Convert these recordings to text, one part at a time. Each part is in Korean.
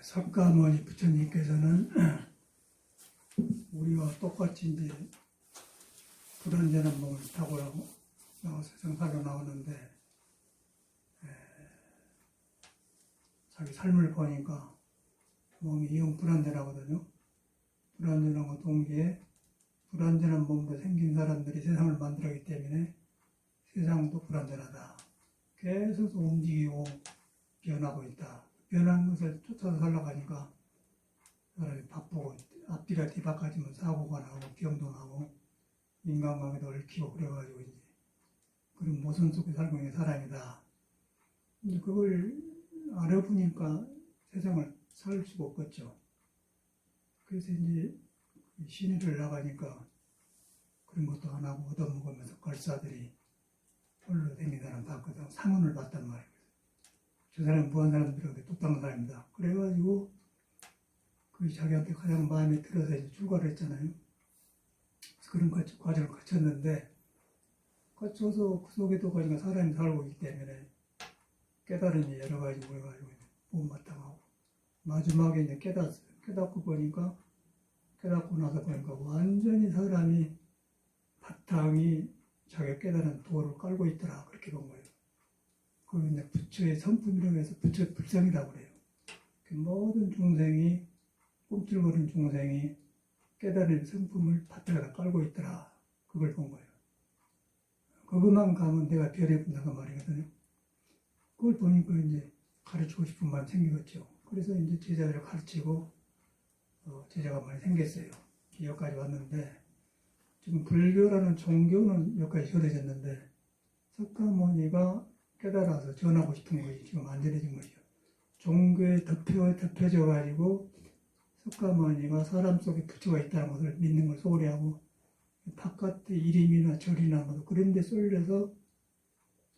석가모니 부처님께서는 우리와 똑같이 이제 불완전한 몸을 타고 나와서 정사로 나오는데 자기 삶을 보니까 몸이 영 불완전하거든요. 불완전한 것 동기에 불완전한 몸으로 생긴 사람들이 세상을 만들었기 때문에 세상도 불완전하다. 계속 움직이고 변하고 있다. 변한 것을 쫓아서 살아가니까 사람이 바쁘고 앞뒤가 뒤바꿔지면 사고가 나고 병도 나고 인간관계도 얽히고 그래가지고 이제 그런 모순 속에 살고 있는 사람이다. 이제 그걸 알아보니까 세상을 살 수가 없겠죠. 그래서 이제 시내를 나가니까 그런 것도 안 하고 얻어먹으면서 걸사들이 홀로 다니는 사람 봤거든. 상흔을 봤단 말이에요. 저 사람은 무한 사람들에게 똑똑한 사람이다. 그래가지고 그 자기한테 가장 마음에 들어서 이제 출가를 했잖아요. 그래서 그런 과정을 거쳤는데 거쳐서 그 속에도 가지고 사람이 살고 있기 때문에 깨달음이 여러 가지 모여가지고 못마땅하고 마지막에 이제 깨닫어요. 깨닫고 나서 보니까 완전히 사람이 바탕이 자기가 깨달은 도를 깔고 있더라. 그렇게 본 거예요. 그걸 이제 부처의 성품이라고 해서 부처의 불성이라고 그래요. 그 모든 중생이 꿈틀거리는 중생이 깨달은 성품을 바탕에다 깔고 있더라. 그걸 본 거예요. 그것만 가면 내가 별에 본다고 말이거든요. 그걸 보니까 이제 가르치고 싶은 마음이 생기겠죠. 그래서 이제 제자들을 가르치고 제자가 많이 생겼어요. 여기까지 왔는데 지금 불교라는 종교는 여기까지 현해졌는데 석가모니가 깨달아서 전하고 싶은 것이 지금 안 전해진 거죠. 종교에 덮여져 가지고 석가모니가 사람 속에 부처가 있다는 것을 믿는 걸 소홀히 하고 바깥의 이름이나 절이나 뭐 그런 데 쏠려서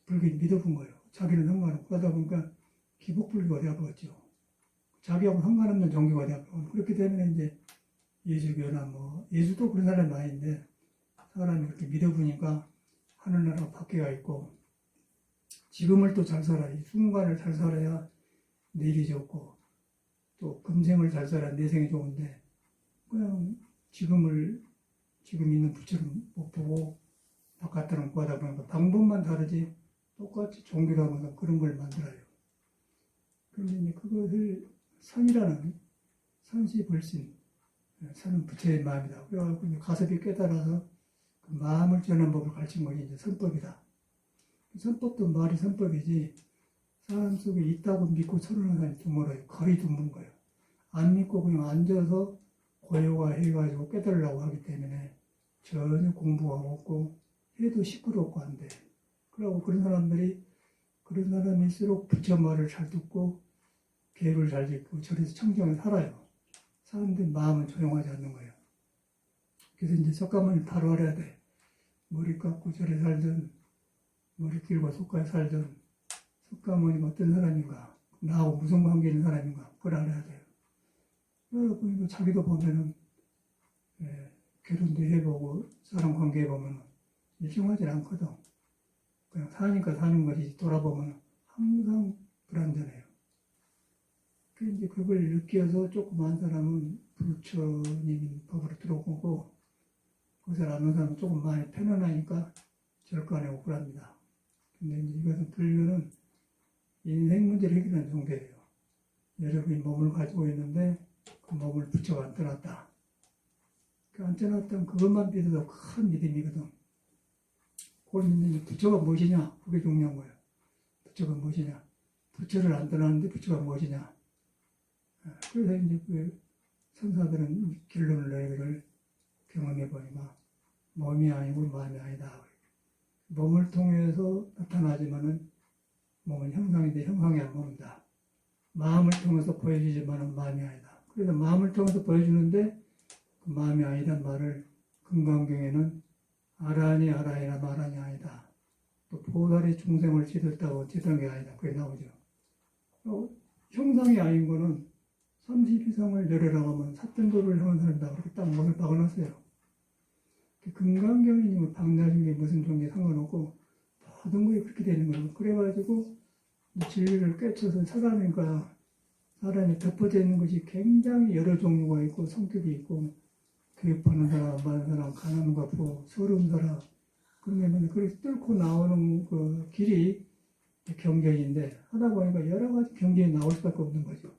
불교를 믿어본 거예요. 자기는 상관없고 그러다 보니까 기복불교가 되어버렸죠. 자기하고 상관없는 종교가 되어버렸고 그렇게 되면 이제 예수교나 뭐 예수도 그런 사람이 많이 있는데 사람이 그렇게 믿어보니까 하늘나라가 밖에가 있고 지금을 또 잘 살아야 이 순간을 잘 살아야 내일이 좋고 또 금생을 잘 살아야 내생이 좋은데 그냥 지금 있는 부처를 못 보고 바깥으로 구하다 보니까 방법만 다르지 똑같이 종교라는 것은 그런 걸 만들어요. 그런데 이제 그것을 선이라는 선시불신 선은 부처의 마음이다. 그래가지고 이제 가섭이 깨달아서 그 마음을 전하는 법을 가르친 것이 이제 선법이다. 선법도 말이 선법이지 사람 속에 있다고 믿고 철회하는 사람이 드물어요. 거의 드문 거예요. 안 믿고 그냥 앉아서 고요가 해가지고 깨달으려고 하기 때문에 전혀 공부가 없고 해도 시끄럽고 안 돼. 그러고 그런 사람일수록 부처 말을 잘 듣고 계획을 잘 짓고 절에서 청정을 살아요. 사람들 마음은 조용하지 않는 거예요. 그래서 이제 석가모니 바로 알아야 돼. 머리 깎고 절에 살든 머리 길고 속가에 살든 석가모니가 어떤 사람인가 나하고 무슨 관계 있는 사람인가 그걸 알아야 돼요. 그러니까 자기도 보면은 결혼도 해보고 사람 관계 해보면 일정하지 않거든. 그냥 사니까 사는 거지 돌아보면 항상 불완전해요. 이제 그걸 느껴서 조그만 사람은 부처님 법으로 들어오고 그것을 아는 사람은 조금 많이 편안하니까 절간에 억울합니다. 근데 이제 이것은 불교는 인생 문제를 해결하는 종교예요. 여러분이 몸을 가지고 있는데 그 몸을 부처가 안 떠났다. 그 안 떠났던 그것만 믿어도 큰 믿음이거든. 그걸 믿는 부처가 무엇이냐? 그게 중요한 거예요. 부처가 무엇이냐? 부처를 안 떠나는데 부처가 무엇이냐? 그래서 이제 그 선사들은 결론을 내기를 경험해 보니까 몸이 아니고 마음이 아니다. 몸을 통해서 나타나지만은 몸은 형상인데 형상이 안 보인다. 마음을 통해서 보여주지만은 마음이 아니다. 그래서 마음을 통해서 보여주는데 그 마음이 아니란 말을 금강경에는 아라니 아라이나 마라니 아니다. 또 보살이 중생을 지들다고 지던 게 아니다. 그게 나오죠. 형상이 아닌 거는 32성을 열으라고 하면 사천도를 향한 사람이다. 그렇게 딱 못을 박아놨어요. 금강경이니 뭐 방나신 게 무슨 종교에 상관없고 모든 거에 그렇게 되는 거예요. 그래가지고 진리를 깨쳐서 찾아내니까 사람이 덮어져 있는 것이 굉장히 여러 종류가 있고 성격이 있고 교육받는 사람, 안 받는 사람, 가난과 부, 서러운 사람 그러면 그렇게 뚫고 나오는 그 길이 경전인데 하다 보니까 여러 가지 경전이 나올 수밖에 없는 거죠.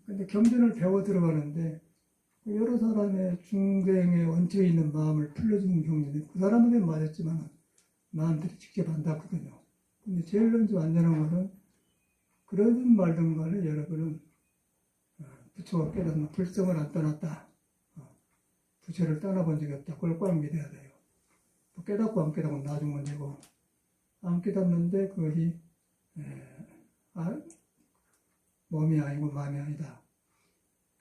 근데 경전을 배워 들어가는데 여러 사람의 중생에 얹혀 있는 마음을 풀려주는 경전이 그 사람에게 맞았지만 나한테 직접 안 닿거든요. 근데 제일 먼저 안전한 것은 그러든 말든 간에 여러분은 부처가 깨닫는 불성을 안 떠났다. 부처를 떠나본 적이 없다. 그걸 꽉 믿어야 돼요. 깨닫고 안 깨닫고 나중 문제고 안 깨닫는데 그것이 몸이 아니고 마음이 아니다.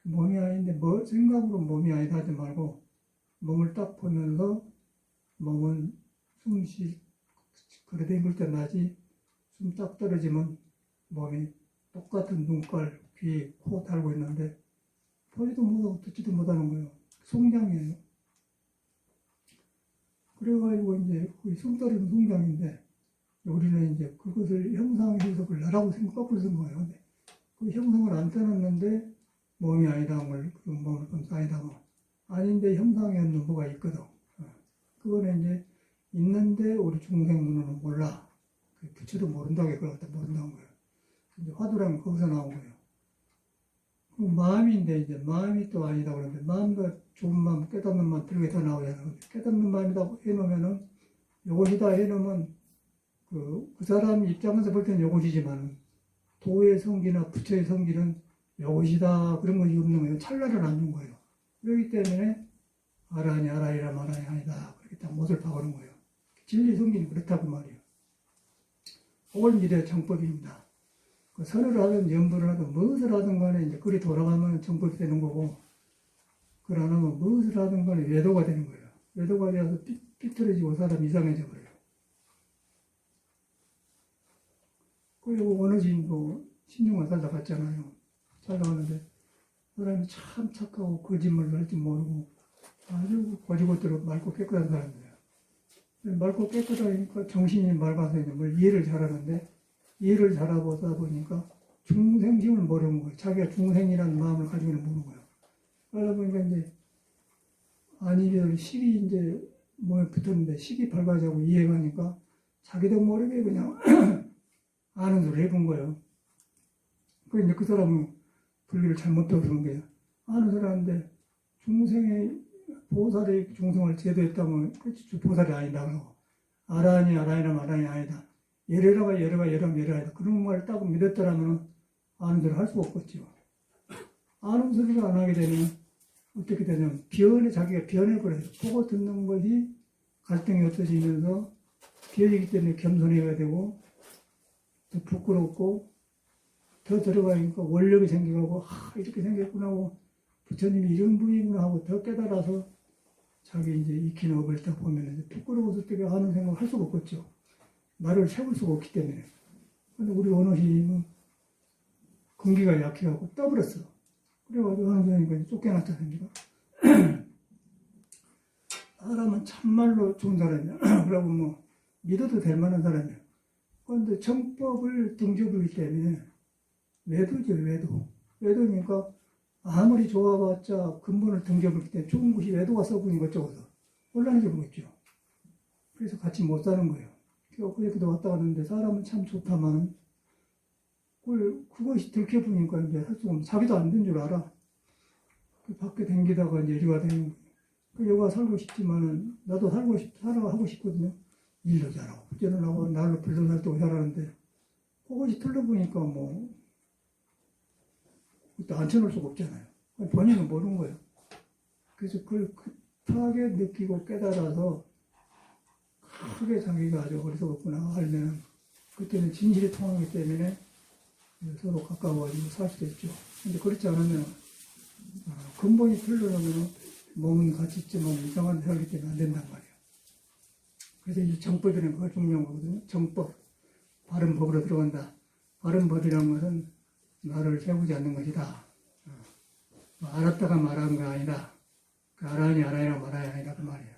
몸이 아닌데 뭐 생각으로 몸이 아니다 하지 말고 몸을 딱 보면서 몸은 숨쉬 그래도 힘들 때 나지 숨 딱 떨어지면 몸이 똑같은 눈깔, 귀, 코 달고 있는데 보지도 못하고 듣지도 못하는 거예요. 송장이에요. 그래가지고 이제 숨 떨어지는 송장인데 우리는 이제 그것을 형상해서 그 나라고 거꾸로 쓴 거예요. 근데 그 형상을 안 떠났는데 몸이 아니다, 그 몸을 아니다, 뭐. 아닌데 형상이 없는 뭐가 있거든. 그거는 이제 있는데 우리 중생 눈으로는 몰라. 부처도 모른다고 그걸 갖다 모른다는 거예요. 이제 화두라면 거기서 나온 거예요. 그 마음인데 이제 마음이 또 아니다 그러는데 마음과 좋은 마음, 깨닫는 마음 들게 다 나오잖아요. 깨닫는 마음이라고 해놓으면은 요것이다 해놓으면 그 사람 입장에서 볼 때는 요것이지만 도의 성기나 부처의 성기는 요것이다 그런 것이 없는 거예요. 찰나를 않는 거예요. 그렇기 때문에 아라니 아라이라 마라니 아니다 그렇게 딱 못을 박아놓은 거예요. 진리 성기는 그렇다고 말이에요. 그걸 믿어야 정법입니다. 그 선을 하든 연부를 하든 무엇을 하든 간에 이제 그리 돌아가면 정법이 되는 거고 그걸 안 하면 무엇을 하든 간에 외도가 되는 거예요. 외도가 되어서 삐뚤어지고 사람 이상해져 버려요. 그리고 원어진도 16만 살다 갔잖아요. 살다 왔는데 사람이 참 착하고 거짓말을 할 줄 모르고 아주 거지것대로 맑고 깨끗한 사람이에요. 맑고 깨끗하니까 정신이 맑아서 이제 뭘 이해를 잘하는데 이해를 잘하다 보니까 중생심을 모르는 거예요. 자기가 중생이라는 마음을 가지고는 모르는 거예요. 그러다 보니까 이제 아니별 식이 이제 몸에 붙었는데 식이 밝아지고 이해가 하니까 자기도 모르게 그냥 아는 소리 해본 거예요. 그 이제 그 사람은 불교를 잘못 배워서 거예요. 아는 소리 하는데 중생의 보살이 중생을 제도했다면 그렇지 보살이 아니다 그러고 아라니 아라니라 마라니 아니다. 예래라가 예래가 예라면 예라이다. 그런 말을 딱 믿었더라면 아는 소리를 할 수가 없겠죠. 아는 소리를 안 하게 되면 어떻게 되냐면 자기가 변해버려요. 보고 듣는 것이 갈등이 없어지면서 비어지기 때문에 겸손해야 되고 더 부끄럽고 더 들어가니까 원력이 생기고 이렇게 생겼구나 하고 부처님이 이런 분이구나 하고 더 깨달아서 자기 이제 익힌 업을 딱 보면 이제 부끄러워서 어떻게 하는 생각을 할 수가 없겠죠. 나를 세울 수가 없기 때문에. 근데 우리 원어심은 근기가 약해갖고 떠버렸어. 그래가지고 하는 소리니까 쫓겨났지 않습니까? 사람은 참말로 좋은 사람이야. 그러고 뭐 믿어도 될 만한 사람이야. 그런데 정법을 등져보기 때문에 외도죠, 외도. 외도니까 아무리 좋아봤자 근본을 등져보기 때문에 좋은 것이 외도가 써보니 것저것서 혼란해져 보겠죠. 그래서 같이 못 사는 거예요. 그렇게도 왔다 갔는데 사람은 참 좋다만 그것이 들켜보니까 이제 할 수가 없는 자기도 안 된 줄 알아. 그 밖에 댕기다가 이제 이리가 되는 거예요. 여가 살고 싶지만은 나도 살아가고 싶거든요. 일도 잘하고 부지런 하고 날로 불도 또 잘하는데 그것이 틀려보니까 뭐 또 앉혀놓을 수가 없잖아요. 본인은 모르는 거예요. 그래서 그걸 급하게 느끼고 깨달아서 크게 자기가 아주 어리석었구나 하려면 그때는 진실이 통하기 때문에 서로 가까워가지고 살 수도 있죠. 근데 그렇지 않으면 근본이 틀려놓으면 몸은 같이 있지만 이상한 살기 때문에 안 된단 말이에요. 그래서 이 정법이라는 거 중요한 거거든요. 정법, 바른 법으로 들어간다. 바른 법이라는 것은 나를 세우지 않는 것이다. 알았다가 말하는 거 아니다. 그 알아니 알아야 말아야 아니다 그 말이에요.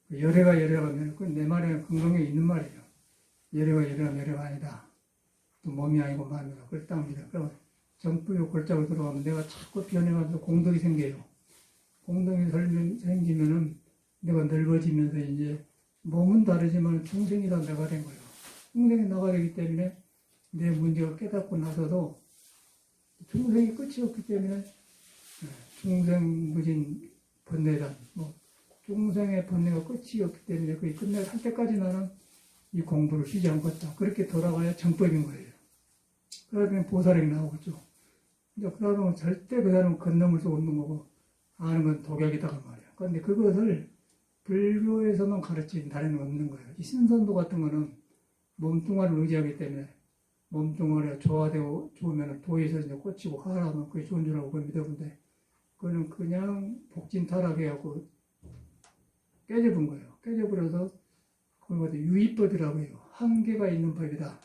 그 열애가 열애가 내 말에 건강에 있는 말이에요. 열애가 열애가 열애가 아니다. 또 몸이 아니고 마음이라 그랬답니다. 그러면 정법의 골짜기로 들어가면 내가 자꾸 변해가면서 공덕이 생겨요. 공덕이 생기면은 내가 넓어지면서 이제 몸은 다르지만 중생이라 내가 된 거예요. 중생이 나가 되기 때문에 내 문제가 깨닫고 나서도 중생이 끝이 없기 때문에 중생무진 번뇌란 중생의 번뇌가 끝이 없기 때문에 그게 끝날 때까지 나는 이 공부를 쉬지 않겠다. 그렇게 돌아가야 정법인 거예요. 그러면 보살이 나오겠죠. 이제 그러면 절대 그 사람은 건너물 수 없는 거고 아는 건 독약이다 그 말이야. 그런데 그것을 불교에서만 가르치는 다른 없는 거예요. 이 신선도 같은 거는 몸뚱아리를 의지하기 때문에 몸뚱아리가 좋아되고 좋으면 도에서 이제 꽂히고 하라면 그게 좋은 줄 알고 믿어본데 그거는 그냥 복진 타락해갖고 깨져본 거예요. 깨져버려서 그걸 유의법이라고 해요. 한계가 있는 법이다.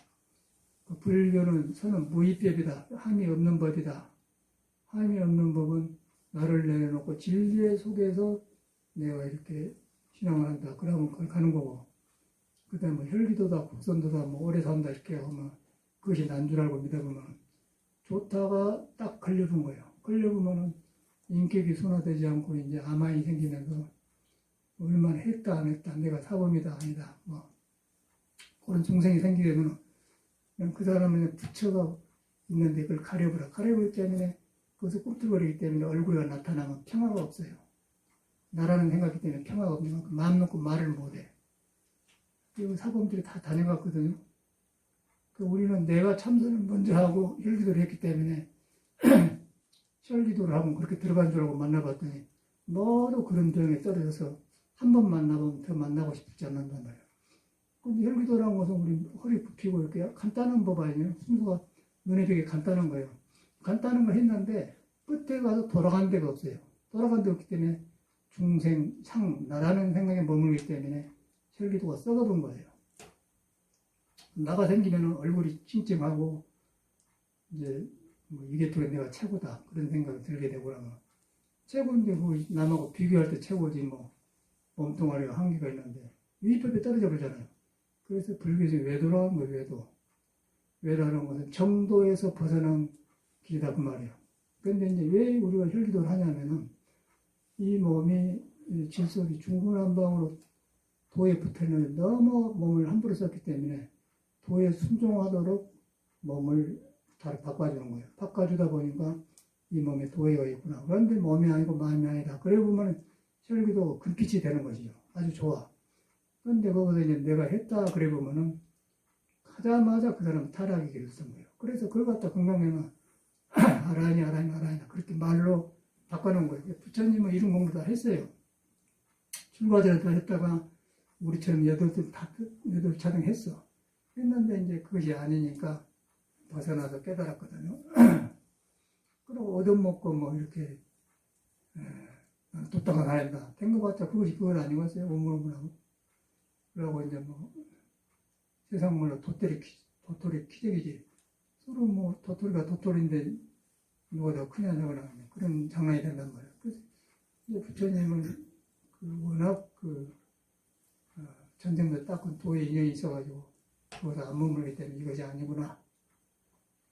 그 불교는 서는 무의법이다. 함이 없는 법이다. 함이 없는 법은 나를 내려놓고 진리의 속에서 내가 이렇게 신앙을 한다. 그러면 그걸 가는 거고. 그 다음에 혈기도다, 국선도다, 오래 산다 이렇게 하면 그것이 난 줄 알고 믿어보면 좋다가 딱 걸려본 거예요. 걸려보면은 인격이 순화되지 않고 이제 아만이 생기면서 얼마나 했다 안 했다 내가 사범이다 아니다 그런 중생이 생기게 되면 그 사람은 부처가 있는데 그걸 가려버리기 때문에 그것을 꿈틀거리기 때문에 얼굴이 나타나면 평화가 없어요. 나라는 생각이 때문에 평화가 없는 만큼 마음 놓고 말을 못해. 이 사범들이 다 다녀갔거든요. 우리는 내가 참선을 먼저 하고 혈기도를 했기 때문에 혈기도를 하고 그렇게 들어간 줄 알고 만나봤더니 모두 그런 병에 떨어져서 한 번 만나보면 더 만나고 싶지 않는단 말이에요. 근데 혈기도라는 것은 우리 허리 굽히고 이렇게 간단한 법 아니에요? 순서가 눈에 되게 간단한 거예요. 간단한 걸 했는데 끝에 가서 돌아간 데가 없어요. 돌아간 데 없기 때문에 중생, 상, 나라는 생각에 머물기 때문에 혈기도가 썩어본 거예요. 나가 생기면 얼굴이 찡찡하고 이제 이게 또 내가 최고다 그런 생각이 들게 되고 그러면 최고인데 남하고 비교할 때 최고지 몸뚱아리가 한계가 있는데 위법에 떨어져 버리잖아요. 그래서 불교에서 외도라는 거예요. 외도라는 것은 정도에서 벗어난 길이다 그 말이에요. 그런데 이제 왜 우리가 혈기도를 하냐면은 이 몸이 질속이 중구난방으로 도에 붙어있는 너무 몸을 함부로 썼기 때문에 도에 순종하도록 몸을 다 바꿔주는 거예요. 바꿔주다 보니까 이 몸에 도해가 있구나. 그런데 몸이 아니고 마음이 아니다. 그래 보면 혈기도 금빛이 되는 것이죠. 아주 좋아. 그런데 거기서 이제 내가 했다 그래 보면은 하자마자 그 사람은 타락의 길을 쓴 거예요. 그래서 그걸 갖다 건강에는 아라니 그렇게 말로 바꿔놓은 거예요. 부처님은 이런 공부 다 했어요. 출가자도 했다가 우리처럼 여덟 차등 했어. 했는데 이제 그것이 아니니까 벗어나서 깨달았거든요. 그리고 얻어먹고 이렇게 똑똑한 사람이다. 된거봤자 그건 아니겠어요. 오물오물하고. 그러고 이제 세상 말로 도토리 키재기지. 서로 도토리가 도토리인데 누가 더 크냐 저거나 그런 장난이 된단 말이에요. 그래서 이제 부처님은 워낙 전쟁도 닦은 도에 인연이 있어가지고 그것을 안 머물기 때문에 이것이 아니구나.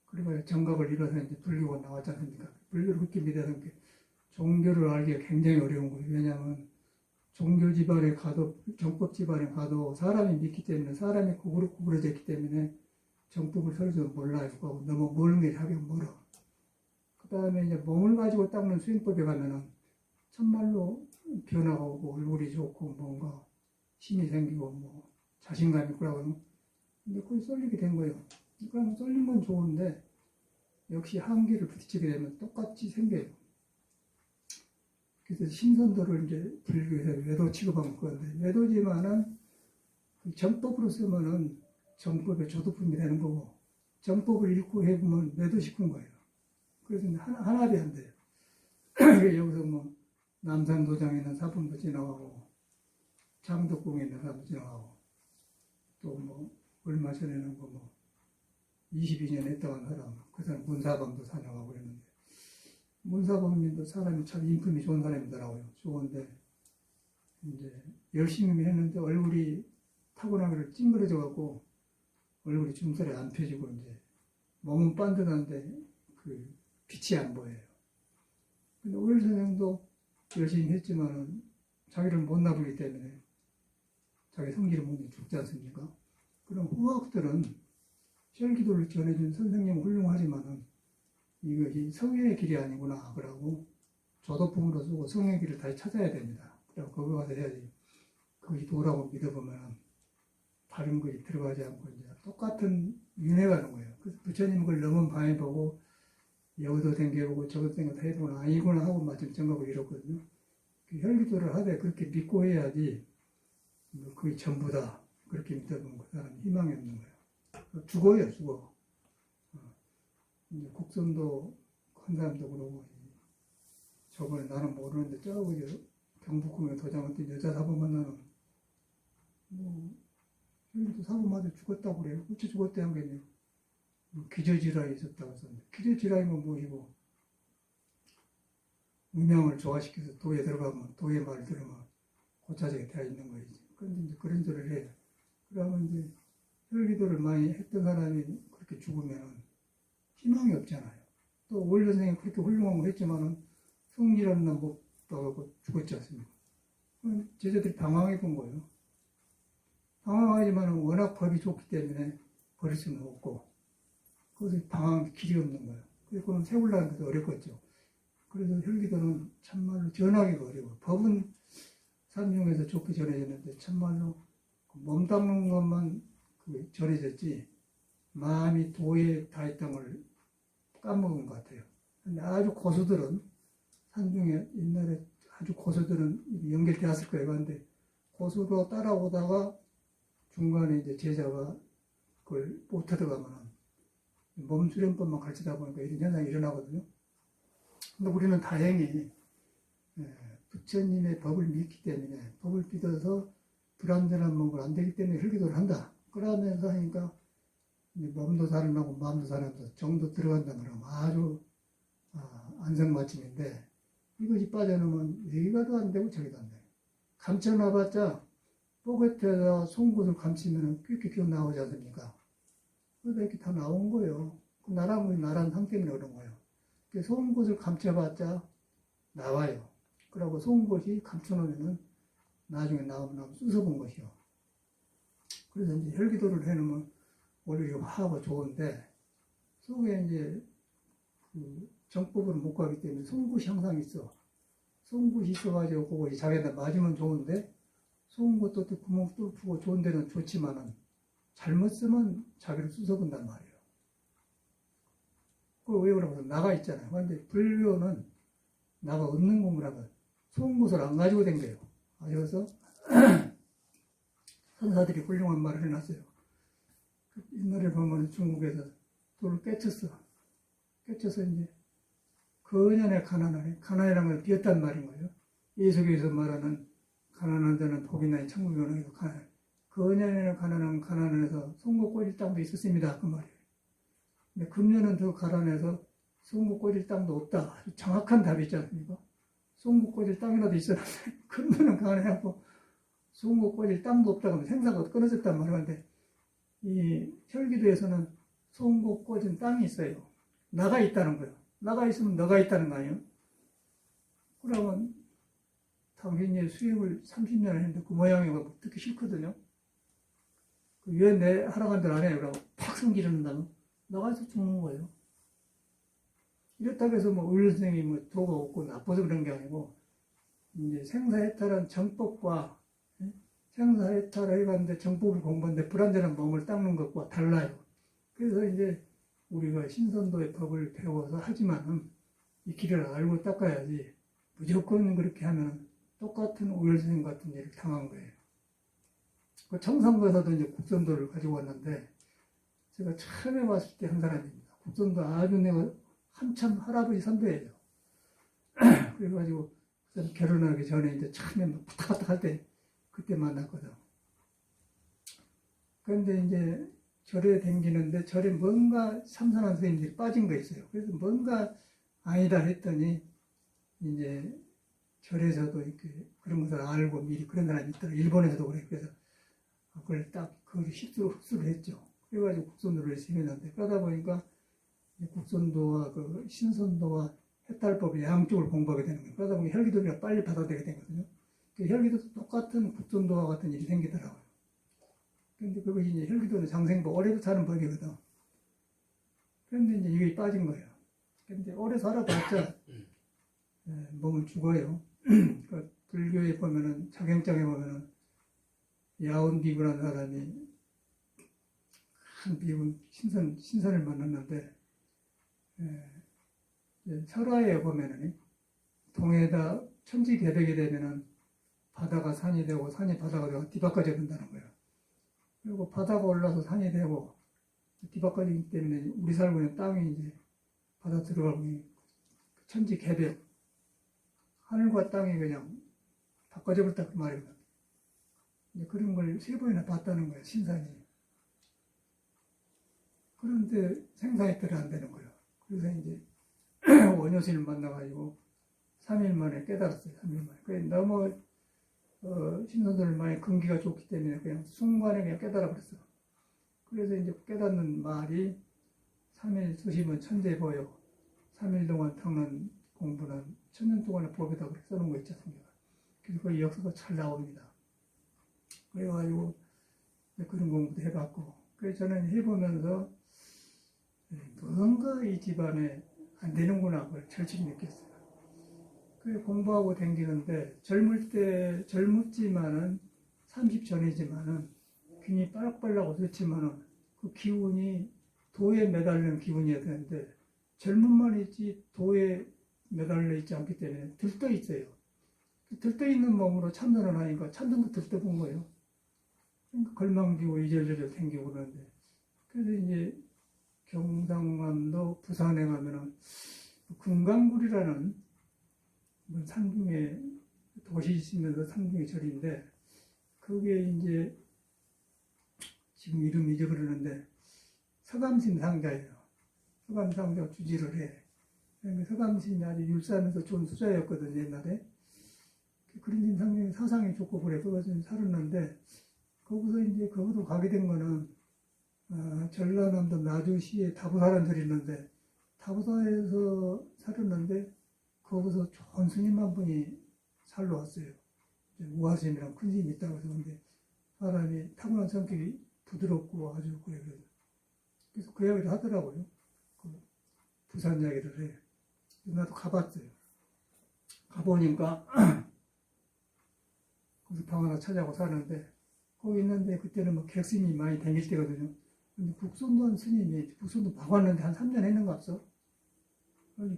그리고 정각을 잃어서 이제 불교가 나왔지 않습니까? 불교를 그렇게 믿어서 종교를 알기가 굉장히 어려운 거예요. 왜냐하면 종교 집안에 가도 정법 집안에 가도 사람이 믿기 때문에 사람이 구부러져 있기 때문에 정법을 설계도 몰라요. 너무 멀은 게 하기 멀어. 그 다음에 이제 몸을 가지고 닦는 수행법에 가면은 참말로 변화가 오고 얼굴이 좋고 뭔가 힘이 생기고 자신감이 있고 그러고 근데 그걸 쏠리게 된 거예요. 그럼 쏠린 건 좋은데 역시 한계를 부딪히게 되면 똑같이 생겨요. 그래서 신선도를 이제 불교에서 외도 취급하는 건데 외도지만은 정법으로 쓰면은 정법의 조도품이 되는 거고 정법을 읽고 해보면 외도식군 거예요. 그래서 하나도 안 돼요. 여기서 남산도장에 있는 사품도 지나가고 장덕궁에 있는 사람도 지나가고 또 얼마 전에는 22년 했다고 한 사람 그 사람 문사범도 사냥하고 그랬는데 문사범님도 사람이 참 인품이 좋은 사람이더라고요. 좋은데 이제 열심히 했는데 얼굴이 타고나기를 찡그러져 갖고 얼굴이 중살이 안 펴지고 이제 몸은 반듯한데 그 빛이 안 보여요. 근데 오일 선생도 열심히 했지만은 자기를 못 나부기 때문에 자기 성질을 못 내고 죽지 않습니까? 그럼 후학들은 혈기도를 전해준 선생님은 훌륭하지만은 이것이 성령의 길이 아니구나 그러고 조도품으로 쓰고 성령의 길을 다시 찾아야 됩니다. 그리고 거기 가서 해야지. 그것이 도라고 믿어보면 다른 것이 들어가지 않고 이제 똑같은 윤회가 하는 거예요. 그래서 부처님 그걸 너무 많이 보고 여기도 댕겨보고 저기도 댕겨보고 해보면 아니구나 하고 마침 정하고 이렇거든요. 그 혈기도를 하되 그렇게 믿고 해야지 뭐 그게 전부다 그렇게 믿어보면 그 사람이 희망이 없는 거예요. 죽어요, 죽어. 이제 국선도 한 사람도 그러고 저번에 나는 모르는데 저기 경북궁에 도장을 뜬 여자 사범 만나는 뭐 혈기도 사범한테 죽었다고 그래요. 어째 죽었대 한 게요. 기저질환이 있었다고 했었는데 기저질환이면 뭐이고 음양을 조화시켜서 도에 들어가면 도의 말을 들으면 고차적이 되어 있는 거지. 그런데 이제 그런 소리를 해요. 그러면 이제 혈기도를 많이 했던 사람이 그렇게 죽으면 희망이 없잖아요. 또 오일 선생님이 그렇게 훌륭한 거 했지만은 성질하는 날 못 봐갖고 죽었지 않습니까? 제자들이 당황해 본 거예요. 당황하지만 워낙 법이 좋기 때문에 버릴 수는 없고 그것을 당황할 길이 없는 거예요. 그래서 그건 세우려는 것도 어렵겠죠. 그래서 혈기도는 참말로 전하기가 어려워. 법은 산중에서 좋게 전해졌는데 참말로 몸 닦는 것만 전해졌지 마음이 도에 닿았던 걸 까먹은 것 같아요. 근데 아주 고수들은 산중에 옛날에 아주 고수들은 연결되었을 거예요. 그런데 고수로 따라오다가 중간에 이제 제자가 그걸 못 하다가면 몸 수련법만 가르치다 보니까 이런 현상이 일어나거든요. 근데 우리는 다행히 부처님의 법을 믿기 때문에 법을 믿어서 불완전한 몸을 안 되기 때문에 혈기도를 한다. 그러면서 하니까 몸도 살아나고 마음도 살아나서 정도 들어간다 그러면 아주 안성맞춤인데 이것이 빠져나오면 여기가도 안 되고 저기도 안 돼요. 감춰놔봤자 포켓에다 송곳을 감추면 quick 기어 나오지 않습니까? 그래서 이렇게 다 나온 거예요. 나란 상 때문에 그런 거예요. 송곳을 감춰봤자 나와요. 그러고 송곳이 감춰놓으면 나중에 나오면 쑤서본 것이요. 그래서 이제 혈기도를 해놓으면 오히려 화하고 좋은데 속에 이제 그 정법으로 못 가기 때문에 송곳이 항상 있어. 송곳이 있어가지고 그거 자기한테 맞으면 좋은데 송곳도 또 구멍 뚫고 좋은 데는 좋지만은 잘못 쓰면 자기를 쑤서본단 말이에요. 그걸 왜 그러면 나가 있잖아요. 그런데 불교는 나가 없는 공부라면 송곳을 안 가지고 댕겨요. 그래서 선사들이 훌륭한 말을 해놨어요. 옛날에 보면 중국에서 돌을 깨쳤어. 깨쳐서 이제 거년의 가난하네. 가난이라는 걸 비었단 말인 거예요. 예수교에서 말하는 가난한 자는 복이 나니 천국에 오는 게 가난. 거년에는 가난해서 송곳 꽂을 땅도 있었습니다. 그 말이에요. 근데 금년은 더 가난해서 송곳 꽂을 땅도 없다. 아주 정확한 답이 있지 않습니까? 송곳 꽂을 땅이라도 있었는데 금년은 가난해갖고 송곳 꽂을 땅도 없다고 하면 생사가 끊어졌단 말인데 이 혈기도에서는 송곳 꽂은 땅이 있어요. 나가 있다는 거예요. 나가 있으면 너가 있다는 거 아니에요? 그러면 당신이 수행을 30년을 했는데 그 모양이 듣기 싫거든요. 왜 내 하라간 대로 안 해요? 그러고 팍 성기르는다면 나가서 죽는 거예요. 이렇다고 해서 뭐 의료 선생님이 뭐 도가 없고 나빠서 그런 게 아니고 이제 생사해탈한 정법과 생사해탈을 해봤는데 정법을 공부하는데 불완전한 몸을 닦는 것과 달라요. 그래서 이제 우리가 신선도의 법을 배워서 하지만은 이 길을 알고 닦아야지 무조건 그렇게 하면 똑같은 오열선생 같은 일을 당한 거예요. 그 청산도에서도 이제 국선도를 가지고 왔는데 제가 처음에 왔을 때 한 사람입니다. 국선도 아주 내가 한참 할아버지 선배예요. 그래가지고 결혼하기 전에 이제 처음에 막 부탁부탁 할 때 그때 만났거든. 그런데 이제 절에 댕기는데 절에 뭔가 참선한 선생님들이 빠진 거 있어요. 그래서 뭔가 아니다 했더니 이제 절에서도 이렇게 그런 것을 알고 미리 그런 사람이 있더라고요. 일본에서도 그래. 그래서 그걸 딱 그걸 흡수를 했죠. 그래가지고 국선도를 열심히 했는데 그러다 보니까 국선도와 그 신선도와 해탈법의 양쪽을 공부하게 되는 거예요. 그러다 보니 혈기도가 빨리 받아들이게 되거든요. 그 혈기도도 똑같은 국선도와 같은 일이 생기더라고요. 근데 그것이 이제 혈기도는 장생법, 오래부터 사는 법이거든. 그런데 이제 이게 빠진 거예요. 근데 오래 살아봤자 몸은 죽어요. 그 불교에 보면은 자경장에 보면은 야온 비구라는 사람이 한 비구 신선을 만났는데 설화에 보면은 동해다 천지개벽이 되면은 바다가 산이 되고 산이 바다가 되고 뒤바꿔져 된다는 거예요. 그리고 바다가 올라서 산이 되고 뒤바꿔지기 때문에 우리 살고 있는 땅이 이제 바다 들어가고 천지개벽 하늘과 땅이 그냥 바꿔져 버렸다 그 말이거든. 그런 걸 세 번이나 봤다는 거예요, 신산이. 그런데 생사에 따라 안 되는 거예요. 그래서 이제 원효신을 만나가지고 3일 만에 깨달았어요. 3일 만에. 그래 너무 신선들 많이 근기가 좋기 때문에 그냥 순간에 그냥 깨달아 버렸어요. 그래서 이제 깨닫는 말이 3일 수심은 천재 보여. 3일 동안 닦는 공부는 천년 동안의 법이다. 그렇게 써놓은 거 있지 않습니까? 그래서 그 역사가 잘 나옵니다. 그래가지고 그런 공부도 해봤고, 그래서 저는 해보면서 뭔가 이 집안에 안 되는구나 그걸 절실히 느꼈어요. 그래서 공부하고 다니는데 젊었지만은 30 전이지만은 균이 빨락빨락 어졌지만은 그 기운이 도에 매달리는 기운이어야 되는데 젊음만 있지 도에 매달려 있지 않기 때문에 들떠 있어요. 들떠 있는 몸으로 참선을 하니까 참선도 들떠본 거예요. 그러니까 걸망지고 이절저절 생기고 그러는데, 그래서 이제 경상남도 부산에 가면은 금강굴이라는 산중에 도시 있으면서 산중의 절인데, 그게 이제 지금 이름 잊어버리는데 서감심 상자예요. 서감상자가 주지를 해. 그러니까 서감심이 아주 율사하면서 좋은 수자였거든요, 옛날에. 그런 상중에 사상이 좋고 그래. 그것을 살았는데, 거기서 이제 거기도 가게 된 거는 전라남도 나주시에 다부사라는 절이 있는데, 다부사에서 살았는데 거기서 좋은 스님 한 분이 살러 왔어요. 우화스님이랑 큰 스님이 있다고 해서. 근데 사람이 타고난 성격이 부드럽고 아주 그래. 그래서 그 이야기를 하더라고요. 그 부산 이야기를 해. 나도 가봤어요. 가보니까 거기서 방 하나 찾아고 사는데, 거기 있는데 그때는 뭐 객스님이 많이 다닐 때거든요. 근데 국선도 스님이 국선도 박았는데 한 3년 했는가 없어.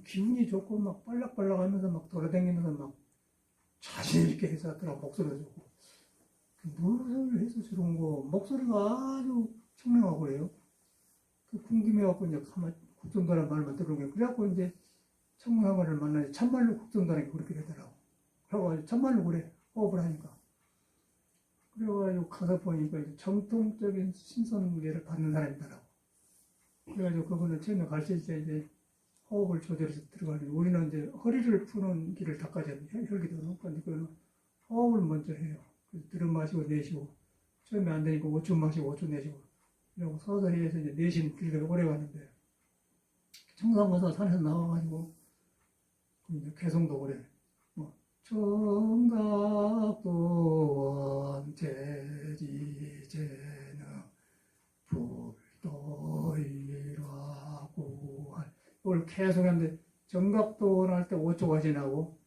기운이 좋고 막 빨락빨락 하면서 막 돌아다니면서 막 자신있게 해서 하더라고. 목소리가 좋고. 무엇을 해서 저런 거, 목소리가 아주 청량하고 그래요. 그 궁금해갖고 이제 가만 국선도라는 말만 들은 거예요. 그래갖고 이제 청량하를 만나니 참말로 국선도라는 게 그렇게 되더라고. 그래가지고 참말로 그래. 호흡을 하니까. 그래가지고 가서 보니까 정통적인 신선계를 받는 사람이더라고. 그래가지고 그분은 처음에 가르칠 때 이제 호흡을 조절해서 들어가는데, 우리는 이제 허리를 푸는 길을 닦아줘야 돼. 혈기도는. 근데 그거는 호흡을 먼저 해요. 그래서 들어 마시고 내쉬고, 처음에 안 되니까 5초 마시고 5초 내쉬고, 그리고 서서히 해서 이제 내쉬는 길이 오래 가는데, 청산가사 산에서 나와가지고 이제 개성도 오래. 청각도 원제지제는 불도이라고 이걸 계속 하는데, 정각도원 할 때 5초가 지나고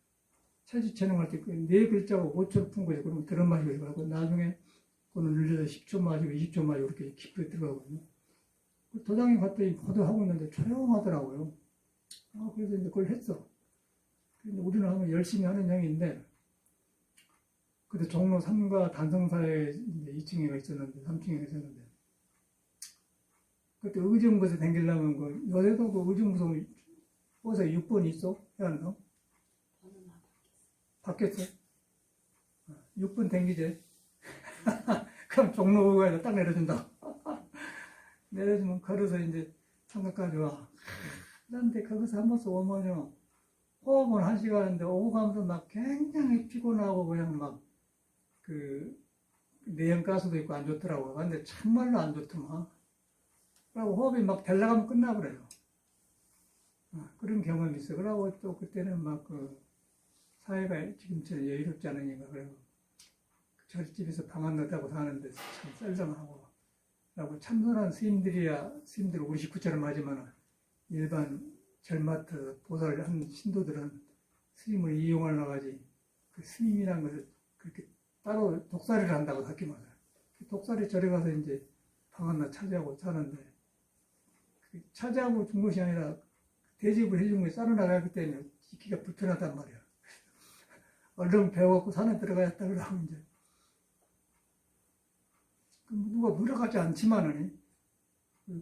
체지체능 할 때 그 네 글자가 5초를 푼 거예요. 그러면 들어 마시고 이거고, 나중에 그거는 늘려서 10초 마시고 20초 마시고 이렇게 깊게 들어가거든요. 도장에 갔더니 보도 하고 있는데 조용하더라고요. 그래서 이제 그걸 했어. 근데 우리는 하면 열심히 하는 형인데, 그때 종로 3가 단성사에 2층에가 있었는데, 3층에가 있었는데, 그때 의정부에서 댕기려면 요새도 그 의정부에서 버스 6번 있어? 해안성? 바뀌었어? 6번 댕기지? 그럼 종로가에서 딱 내려준다. 내려주면 걸어서 이제 창가까지 와. 그런데 거기서 한 번씩 오면요, 호흡은 1시간인데 오고 가면서 막 굉장히 피곤하고 그냥 막 내연가스도 있고 안 좋더라고요. 근데 참말로 안 좋더만. 그리고 호흡이 막 되려가면 끝나버려요. 경험이 있어. 그러고 또 그때는 막 그 사회가 지금처럼 여유롭지 않으니까 그래고 절집에서 방 안 넣다고 사는데 참 썰렁하고 라고 참선한 스님들 우리 식구처럼 하지만 일반 절마트 보살한 신도들은 스님을 이용하려고 하지 그 스님이란 것을 그렇게 따로 독살이를 한다고 학교 말이야. 독살이 절에 가서 이제 방 하나 차지하고 사는데 차지하고 준 것이 아니라 대접을 해준 것이 싸러 나가기 때문에 지키기가 불편하단 말이야. 얼른 배워갖고 산에 들어가야겠다 그러고 이제 누가 물어가지 않지만은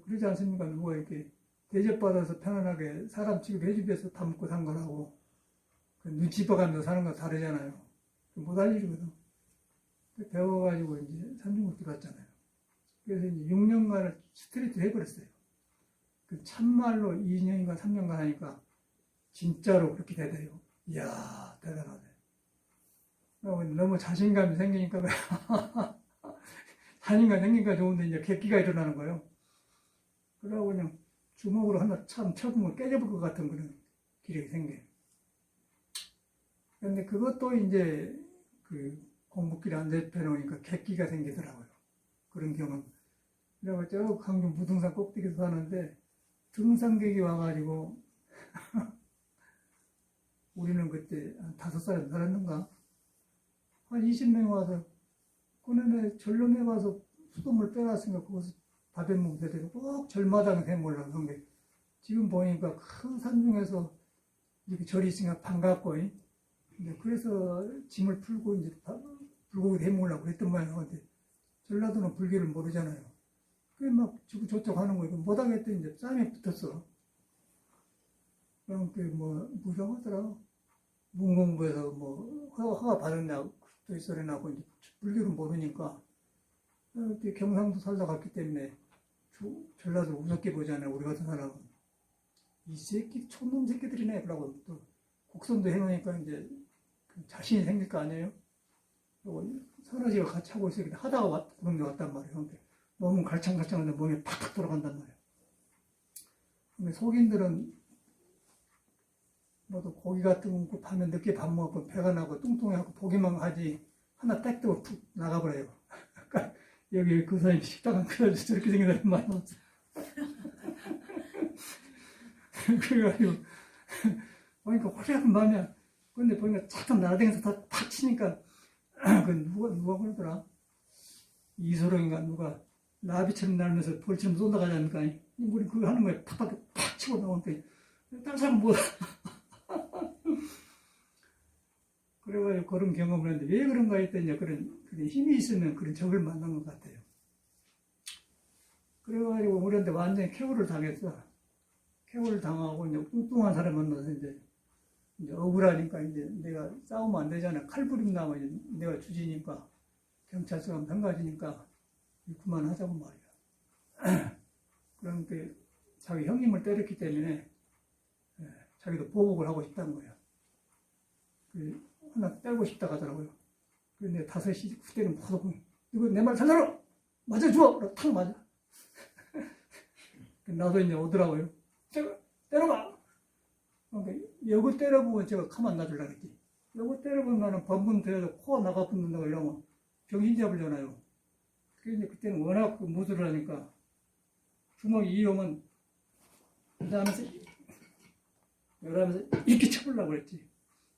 그러지 않습니까? 누가 이렇게 대접받아서 편안하게 사람 취급해 주면서 다 먹고 산 거라고 눈치 봐가면서 사는 거 다르잖아요. 못할 일이거든. 배워가지고 이제 산중국 들어갔잖아요. 그래서 이제 6년간을 스트레이트 해버렸어요. 그 참말로 2년인가 3년간 하니까 진짜로 그렇게 되대요. 이야, 대단하네. 너무 자신감이 생기니까 자신감 생기니까 좋은데 이제 객기가 일어나는 거예요. 그러고 그냥 주먹으로 하나 참 쳐보면 깨져볼 것 같은 그런 기력이 생겨요. 그런데 그것도 이제 그 공부길 안 잡혀놓으니까 객기가 생기더라고요. 그런 경험. 그래서 저 강주 무등산 꼭대기에서 사는데 등산객이 와가지고 우리는 그때 한 5살 살았는가? 한 20명 와서 그놈의 전론에 가서 수돗물 빼놨으니까 거기서 밥에 먹게 되고 꼭 절마당 생물로 한 게 지금 보니까 큰 산 중에서 이렇게 절이 있으니까 반갑고 그래서 짐을 풀고 이제 불고기 해먹으려고 그랬던 모양이에요. 근데 전라도는 불교를 모르잖아요. 그게 막 저쪽 하는 거예요. 못하겠더니 이제 쌈에 붙었어. 그럼 뭐라고 하더라. 문공부에서 허가 받았냐고 또 소리 나고 이제 불교를 모르니까 경상도 살다 갔기 때문에 전라도 우습게 보잖아요. 우리 같은 사람은 이 새끼 촌놈 새끼들이네 그러고 또 곡선도 해놓으니까 이제 자신이 생길 거 아니에요. 선아지가 같이 하고 있으니까 하다가 그런 게 왔단 말이에요. 근데 몸은 갈창갈창한데 몸이 팍팍 돌아간단 말이에요. 근데 속인들은 뭐도 고기 같은 거 파면 늦게 밥 먹고 배가 나고 뚱뚱해갖고 보기만 하지 하나 딱 뜨고 푹 나가버려요. 여기 그 사람이 식당 안 그래가지고 저렇게 생긴다는 말이 없어. 그래가지고 보니까 호리한 마음이야. 근데 보니까 잠깐 날아다니면서 다 팍 치니까 그 누가 그러더라. 이소룡인가 누가 나비처럼 날면서 벌처럼 쏜다고 하지 않을까. 우리 그거 하는 거에 팍팍 치고 나오는데 다른 사람 뭐 그래가지고 그런 경험을 했는데 왜 그런가 했더니 그런 힘이 있으면 그런 적을 만난 것 같아요. 그래가지고 우리한테 완전히 쾌거를 당했어. 쾌거를 당하고 이제 뚱뚱한 사람 만나서 이제 억울하니까 이제 내가 싸우면 안 되잖아. 칼부림 나면 내가 주지니까 경찰서가 평가지니까 그만하자고 말이야. 그러니까 자기 형님을 때렸기 때문에 자기도 보복을 하고 싶다는 거야. 하나 때리고 싶다 하더라고요. 그런데 5시 그때는 보고 이거 내 말 잘 들어! 맞아줘! 그러고 탁 맞아. 나도 이제 오더라고요. 제가 때려봐! 그러니까 여기 때려보면 제가 가만 놔주려고 했지. 여기 때려보면 나는 번분 되어서 코가 나가 붙는다고 이러면 정신 잡으려나요. 그런데 그때는 워낙 무술을 하니까 주먹이 이러면 이러면서 이렇게 쳐보려고 그랬지.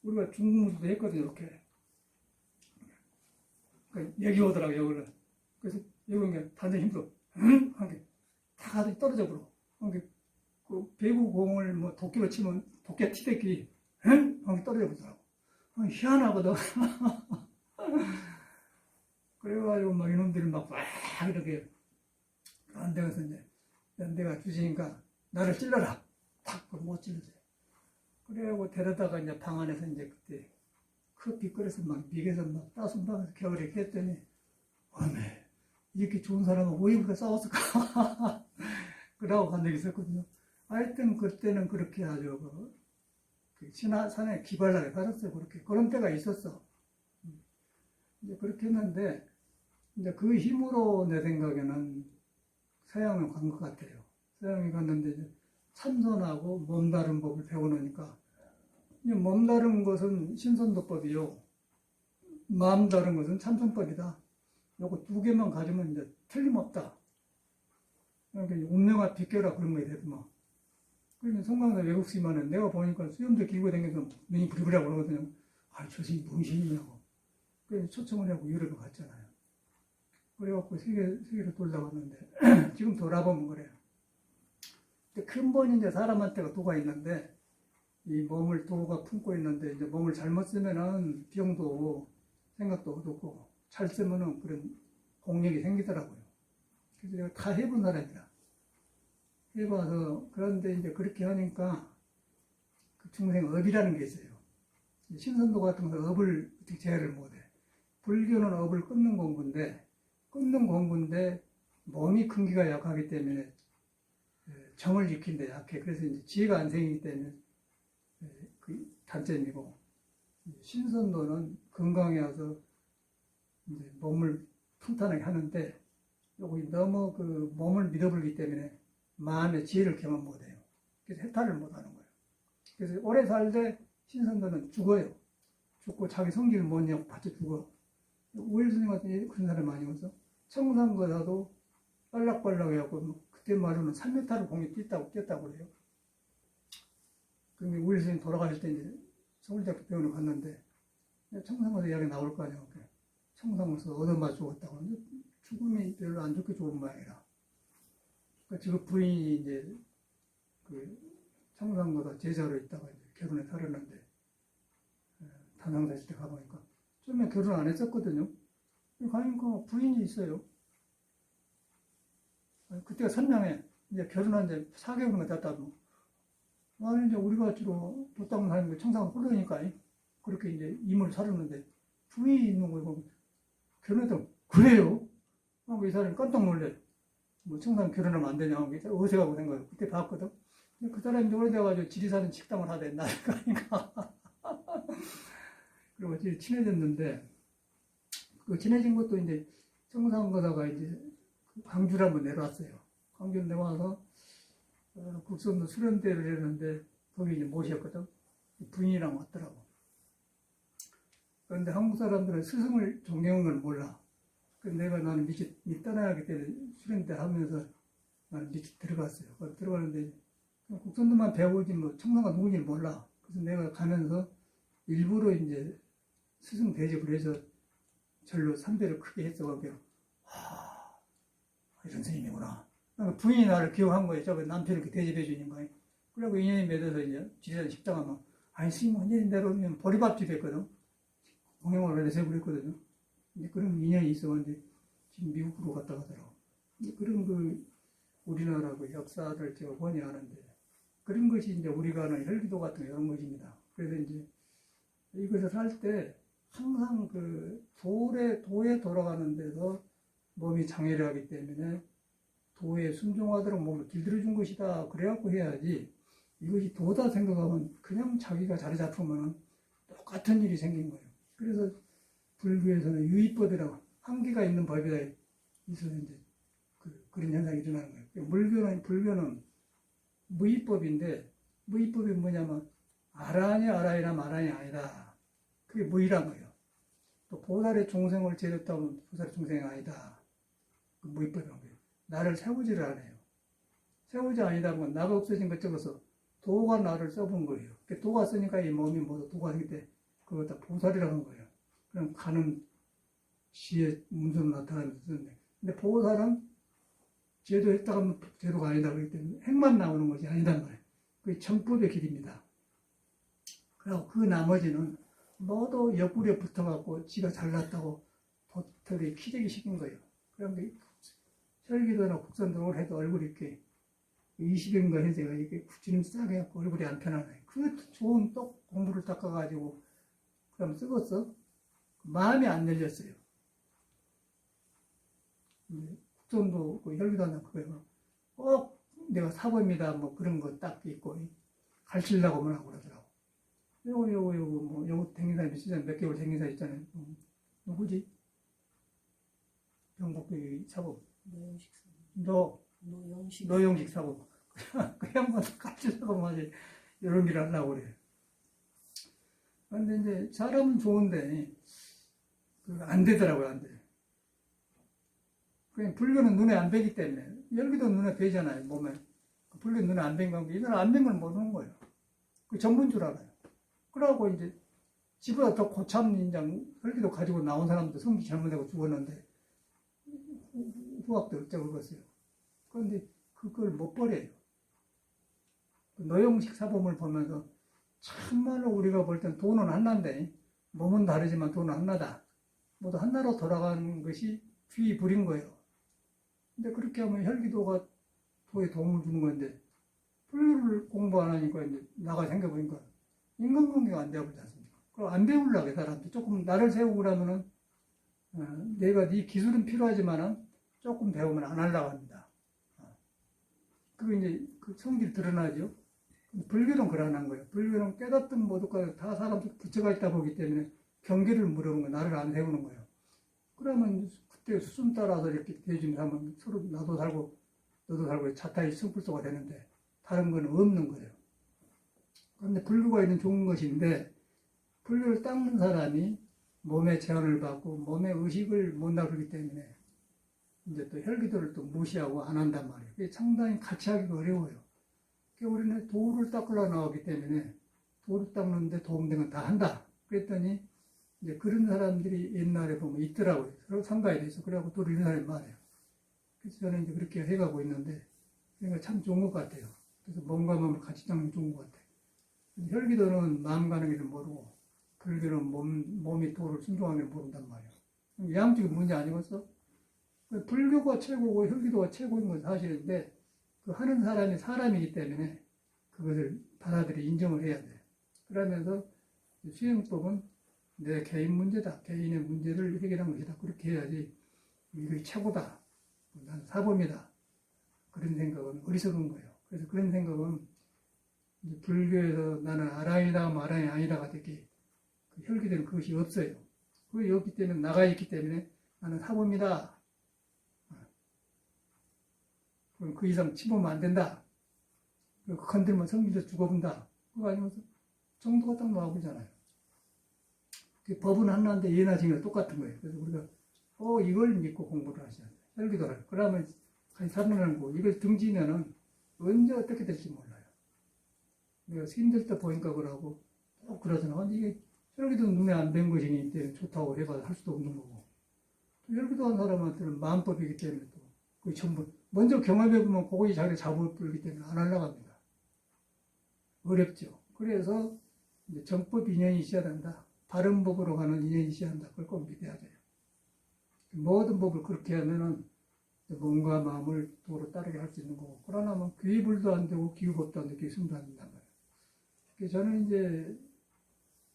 우리가 중국 무술도 했거든요, 이렇게. 그러니까 여기 오더라고, 여기를. 그래서 여기 그냥 단전 힘들어. 한 게 다 가득 떨어져 버려. 그 배구공을 뭐 도끼로 치면 도끼 티대끼리 한 떨어져 버리더라고. 희한하거든. 그래가지고 막 이놈들이 막 이렇게 안 되어서 이제 내가 주시니까 나를 찔러라. 탁 못 찔러서. 그래가지고 데려다가 이제 방 안에서 이제 그때 커피 끓여서 막 미개서 막 따순방에서 겨울에 했더니 어메 이렇게 좋은 사람은 왜 우리가 싸웠을까? 그러고 간 적이 있었거든요. 하여튼 그때는 그렇게 아주 그 산에 기발나게 살았어요. 그런 때가 있었어. 이제 그렇게 했는데 이제 그 힘으로 내 생각에는 서양을 간 것 같아요. 서양에 갔는데 이제 참선하고 몸다른 법을 배워놓으니까 이제 몸다른 것은 신선도법이요. 마음 다른 것은 참선법이다. 요거 두 개만 가지면 이제 틀림없다. 그러니까 운명아 비껴라 그런 거에 대해서 뭐. 그러면 송강사 외국 스님은 내가 보니까 수염도 길고 다니면서 눈이 부리부리하고 그러거든요. 아, 저 스님 무슨 신이냐고. 그래서 초청을 하고 유럽에 갔잖아요. 그래갖고 세계를 돌다 왔는데 지금 돌아보면 그래요. 근본이 이제 사람한테가 도가 있는데 이 몸을 도가 품고 있는데 이제 몸을 잘못 쓰면은 병도 오고 생각도 어둡고 잘 쓰면은 그런 공력이 생기더라고요. 그래서 내가 다 해본 사람이라 해봐서 그런데 이제 그렇게 하니까 그 중생 업이라는 게 있어요. 신선도 같은 거 업을 어떻게 제어를 못해. 불교는 업을 끊는 공부인데 몸이 근기가 약하기 때문에 정을 지킨데 약해. 그래서 이제 지혜가 안 생기기 때문에 그 단점이고 신선도는 건강해 와서 이제 몸을 탄탄하게 하는데 여기 너무 그 몸을 믿어버리기 때문에 마음의 지혜를 경험 못해요. 그래서 해탈을 못하는 거예요. 그래서 오래 살되 신선도는 죽어요. 죽고 자기 성질을 못 내고 받쳐 죽어. 우일 스님 같은 그런 사람 많이 와서 청산거사도 빨락빨락 해갖고 그때 말로는 3m를 공에 뛰었다고 그래요. 그러면 우일 스님 돌아가실 때 이제 서울대학교 병원에 갔는데 청산거사 이야기 나올 거 아니에요. 청산거사 얻어맞아 죽었다고 하는데 죽음이 별로 안 좋게 죽은 모양이라. 그러니까 지금 부인이 이제 그 청산거사 제자로 있다가 이제 결혼에 살았는데 단상사실 때 가보니까 처음에 결혼 안 했었거든요. 가니까 부인이 있어요. 그때가 선명해. 이제 결혼한 지 4개월인가 됐다고. 아니, 이제 우리가 주로 도땅 사는 거 청상 홀로니까 그렇게 이제 임을 살았는데 부인이 있는 거 보고 결혼했다고. 그래요? 이 사람이 깜짝 놀래. 뭐 청상 결혼하면 안 되냐. 어색하고 된 거예요. 그때 봤거든. 그 사람이 이제 오래돼가지고 지리사는 식당을 하대. 나니까. 그리고 이제 친해졌는데, 그 친해진 것도 이제 청산거사가 이제 광주를 한번 내려왔어요. 광주를 내려와서 국선도 수련대를 했는데 거기 이제 모셨거든. 부인이랑 왔더라고. 그런데 한국 사람들은 스승을 존경한 걸 몰라. 내가 나는 밑 떠나야 하기 때문에 수련대 하면서 나는 밑에 들어갔어요. 들어가는데 국선도만 배우지 뭐 청산가 누군지 몰라. 그래서 내가 가면서 일부러 이제 스승 대접을 해서 절로 삼배를 크게 했어. 그러니까 이런 스님이구나. 그러니까 부인이 나를 기억한 거예요. 저거 남편을 이렇게 대접해 주는 거예요. 그리고 인연이 맺어서 이제 지리산 식당 하면 아니 스님 완전히 내려오면 보리밥집 했거든. 공영을 해서 그랬거든요. 이제 그런 인연이 있어가지고 지금 미국으로 갔다 가더라고. 그런 그 우리나라 그 역사를 제가 번역하는데 그런 것이 이제 우리가 하는 혈기도 같은 이런 것입니다. 그래서 이제 이것을 할 때 항상 그 도에 돌아가는 데서 몸이 장애를 하기 때문에 도에 순종하도록 몸을 길들여 준 것이다. 그래갖고 해야지 이것이 도다 생각하면 그냥 자기가 자리 잡으면 똑같은 일이 생긴 거예요. 그래서 불교에서는 유의법이라고 한계가 있는 법이다. 있어서 이제 그런 현상이 일어나는 거예요. 불교는 무의법인데 무의법이 뭐냐면 아라니 아라이라 마라니 아니다. 그게 무의란 거예요. 또 보살의 중생을 제렸다면 보살의 중생이 아니다. 그 무의법이란 거예요. 나를 세우지를 않아요. 세우지 아니다 면 나가 없어진 것 적어서 도가 나를 써본 거예요. 도가 쓰니까 이 몸이 모두 도가 생길 때 그거 다 보살이라고 한 거예요. 그럼 가는 시에 문서로 나타나면서 쓰는데 근데 보살은 제도했다가 하면 제도가 아니다 그렇기 때문에 핵만 나오는 것이 아니단 말이에요. 그게 정법의 길입니다. 그리고 그 나머지는 모두 옆구리에 붙어갖고 지가 잘났다고 도털이 키재기 시킨 거예요. 그런데 혈기도나 국선도를 해도 얼굴이 이렇게 20인가 해서 이렇게 주름 싸게 해갖고 얼굴이 안 편하네. 그 좋은 똑 공부를 닦아가지고 그럼 쓰겠어? 마음이 안 열렸어요. 국선도 그 혈기도 하나 그거요. 꼭 내가 사범이다 뭐 그런 거 딱 있고 가르치려고 뭐 하고 그러더라고. 요거 댕긴사 며칠 몇 개월 댕긴사 있잖아요. 누구지? 병복의 사범. 노영식 사범. 그 양반 깝치려고 말이 이런 길 하려고 그래. 근데 이제 사람은 좋은데, 안 되더라고요, 안 돼. 그냥 불교는 눈에 안 뵈기 때문에, 열기도 눈에 뵈잖아요, 몸에. 불교는 눈에 안 뵌 거고, 이건 안 뵌 건 모르는 거예요. 그 전부인 줄 알아요. 그러고 이제, 지보다 더 고참 인장, 열기도 가지고 나온 사람도 성기 잘못하고 죽었는데, 후학도 어쩌고 그랬어요. 그런데 그걸 못 버려요. 노영식 사범을 보면서 참말로 우리가 볼 땐 돈은 하나인데 몸은 다르지만 돈은 하나다. 모두 하나로 돌아가는 것이 귀불인 거예요. 근데 그렇게 하면 혈기도가 도에 도움을 주는 건데 불교를 공부 안 하니까 이제 나가 생겨보니까 인간관계가 안 되어버리지 않습니까? 그럼 안 배우려고 해, 사람들. 조금 나를 세우고 그러면은 내가 네 기술은 필요하지만은 조금 배우면 안 하려고 합니다. 그게 이제 그 성질 드러나죠. 불교는 그러는 거예요. 불교는 깨닫든 모두가 다 사람들 부처가 있다 보기 때문에 경계를 물어보는 거예요. 나를 안 세우는 거예요. 그러면 그때 수순 따라서 이렇게 대주면 하면 서로 나도 살고 너도 살고 자타의 승불소가 되는데 다른 건 없는 거예요. 그런데 불교가 있는 좋은 것인데 불교를 닦는 사람이 몸의 제한을 받고 몸의 의식을 못 나누기 때문에 이제 또 혈기도를 또 무시하고 안 한단 말이에요. 그게 상당히 같이 하기가 어려워요. 우리는 도를 닦으려 나오기 때문에 도를 닦는데 도움되는 건 다 한다. 그랬더니 이제 그런 사람들이 옛날에 보면 있더라고요. 서로 상가에 대해서. 그래갖고 도를 이런 사람이 많아요. 그래서 저는 이제 그렇게 해가고 있는데 그러니까 참 좋은 것 같아요. 그래서 몸과 몸을 같이 닦는 게 좋은 것 같아요. 혈기도는 마음 가는 길을 모르고 불교는 몸이 도를 순종하는 걸 모른단 말이에요. 양쪽이 문제 아니겠어? 불교가 최고고 혈기도가 최고인 건 사실인데 그 하는 사람이 사람이기 때문에 그것을 받아들이 인정을 해야 돼요. 그러면서 수행법은 내 개인 문제다. 개인의 문제를 해결한 것이다. 그렇게 해야지 이게 최고다. 나는 사범이다. 그런 생각은 어리석은 거예요. 그래서 그런 생각은 불교에서 나는 아랑이다 하면 아랑이 아니다가 되게 그 혈기되는 그것이 없어요. 그것이 없기 때문에 나가 있기 때문에 나는 사범이다. 그 이상 침범하면 안 된다. 건들면 성질도 죽어본다. 그거 아니면서 정도가 딱 나와보잖아요. 법은 하나인데 예나 징이나 똑같은 거예요. 그래서 우리가 이걸 믿고 공부를 하셔야 돼요. 혈기도를. 그러면 같이 살아나는 거. 이걸 등지면은 언제 어떻게 될지 몰라요. 내가 힘들 때 보니까 그러고 꼭 그러잖아. 근데 이게 혈기도 눈에 안 뵌 것이기 때문에 좋다고 해봐도 할 수도 없는 거고. 혈기도 한 사람한테는 마음법이기 때문에 또 그 전부 먼저 경험해보면 그것이 자기 잡아버리기 때문에 안 하려고 합니다. 어렵죠. 그래서 이제 정법 인연이 있어야 된다. 바른 법으로 가는 인연이 있어야 한다. 그걸 꼭 믿어야 돼요. 모든 법을 그렇게 하면은 몸과 마음을 도로 따르게 할 수 있는 거고, 그러나면 귀불도 안 되고 기후법도 안 되고 기승도 안 된단 말이에요. 그래서 저는 이제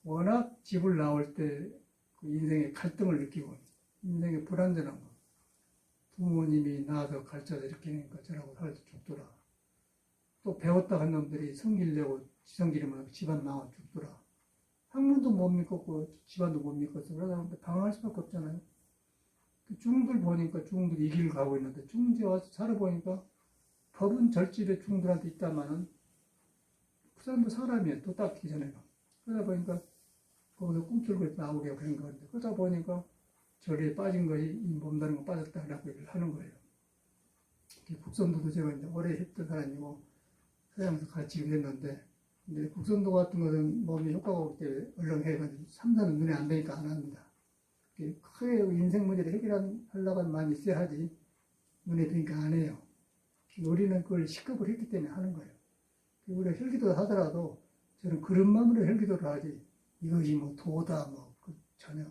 워낙 집을 나올 때 그 인생의 갈등을 느끼고, 인생의 불안전한 거. 부모님이 낳아서 가르쳐서 이렇게 하니까 저라고 살아서 죽더라. 또 배웠다 한 놈들이 성질내고 지성질이면 집안 나와 죽더라. 학문도 못 믿고 집안도 못 믿고서 그러다 방황할 수밖에 없잖아요. 중들 보니까 중들이 이 길을 가고 있는데 중지에 와서 살아보니까 법은 절집에 중들한테 있다마는 그 사람도 사람이에요. 또 닦기 전에는. 그러다 보니까 거기서 꿈틀고 나오게 그런 건데 그러다 보니까 절에 빠진 것이 이 몸다는 거 빠졌다라고 얘기를 하는 거예요. 국선도도 제가 이제 오래 했던 사람이고 서양에서 같이 했는데 근데 국선도 같은 것은 몸에 효과가 없기 때문에 얼른 해가지고 3사는 눈에 안 뵈니까 안 합니다. 크게 인생 문제를 해결하려고 많이 있어야 하지 눈에 뵈니까 안 해요. 우리는 그걸 식겁을 했기 때문에 하는 거예요. 우리가 혈기도를 하더라도 저는 그런 마음으로 혈기도를 하지 이것이 뭐 도다 전혀.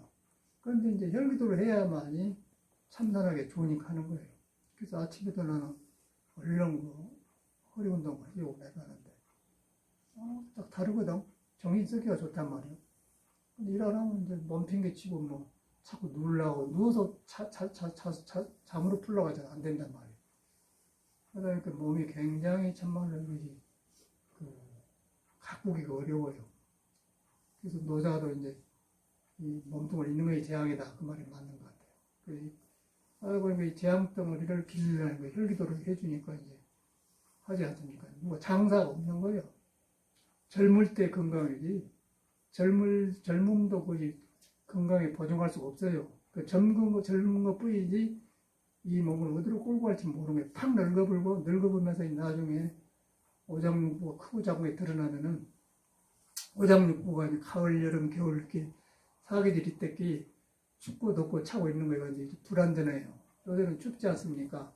그런데 이제 혈기도를 해야만이 참선하게 좋으니까 하는 거예요. 그래서 아침에도 나는 얼른 허리 운동 하려고 내가 하는데 딱 다르거든. 정신 쓰기가 좋단 말이에요. 근데 일어나면 이제 몸 핑계치고 자꾸 누우려고 누워서 잠으로 풀려고 하잖아. 안 된단 말이에요. 그러니까 몸이 굉장히 참말로 이것이 가꾸기가 어려워요. 그래서 노자도 이제 이 몸뚱을 있는 것이 재앙이다. 그 말이 맞는 것 같아요. 그러다 보니까 이 재앙 덩어리를 길러내는 거 혈기도를 해주니까 이제 하지 않습니까? 뭐 장사가 없는 거예요. 젊을 때 건강이지 젊음도 거의 건강에 보증할 수가 없어요. 그 젊은 거 뿐이지 이 몸을 어디로 끌고 갈지 모르는 게 팍 늙어버리면서 나중에 오장육부가 크고 작은 게 드러나면은 오장육부가 가을, 여름, 겨울 이렇게 사계절이 때끼 춥고 덥고 차고 있는 거가 이제 불안전해요. 요새는 춥지 않습니까?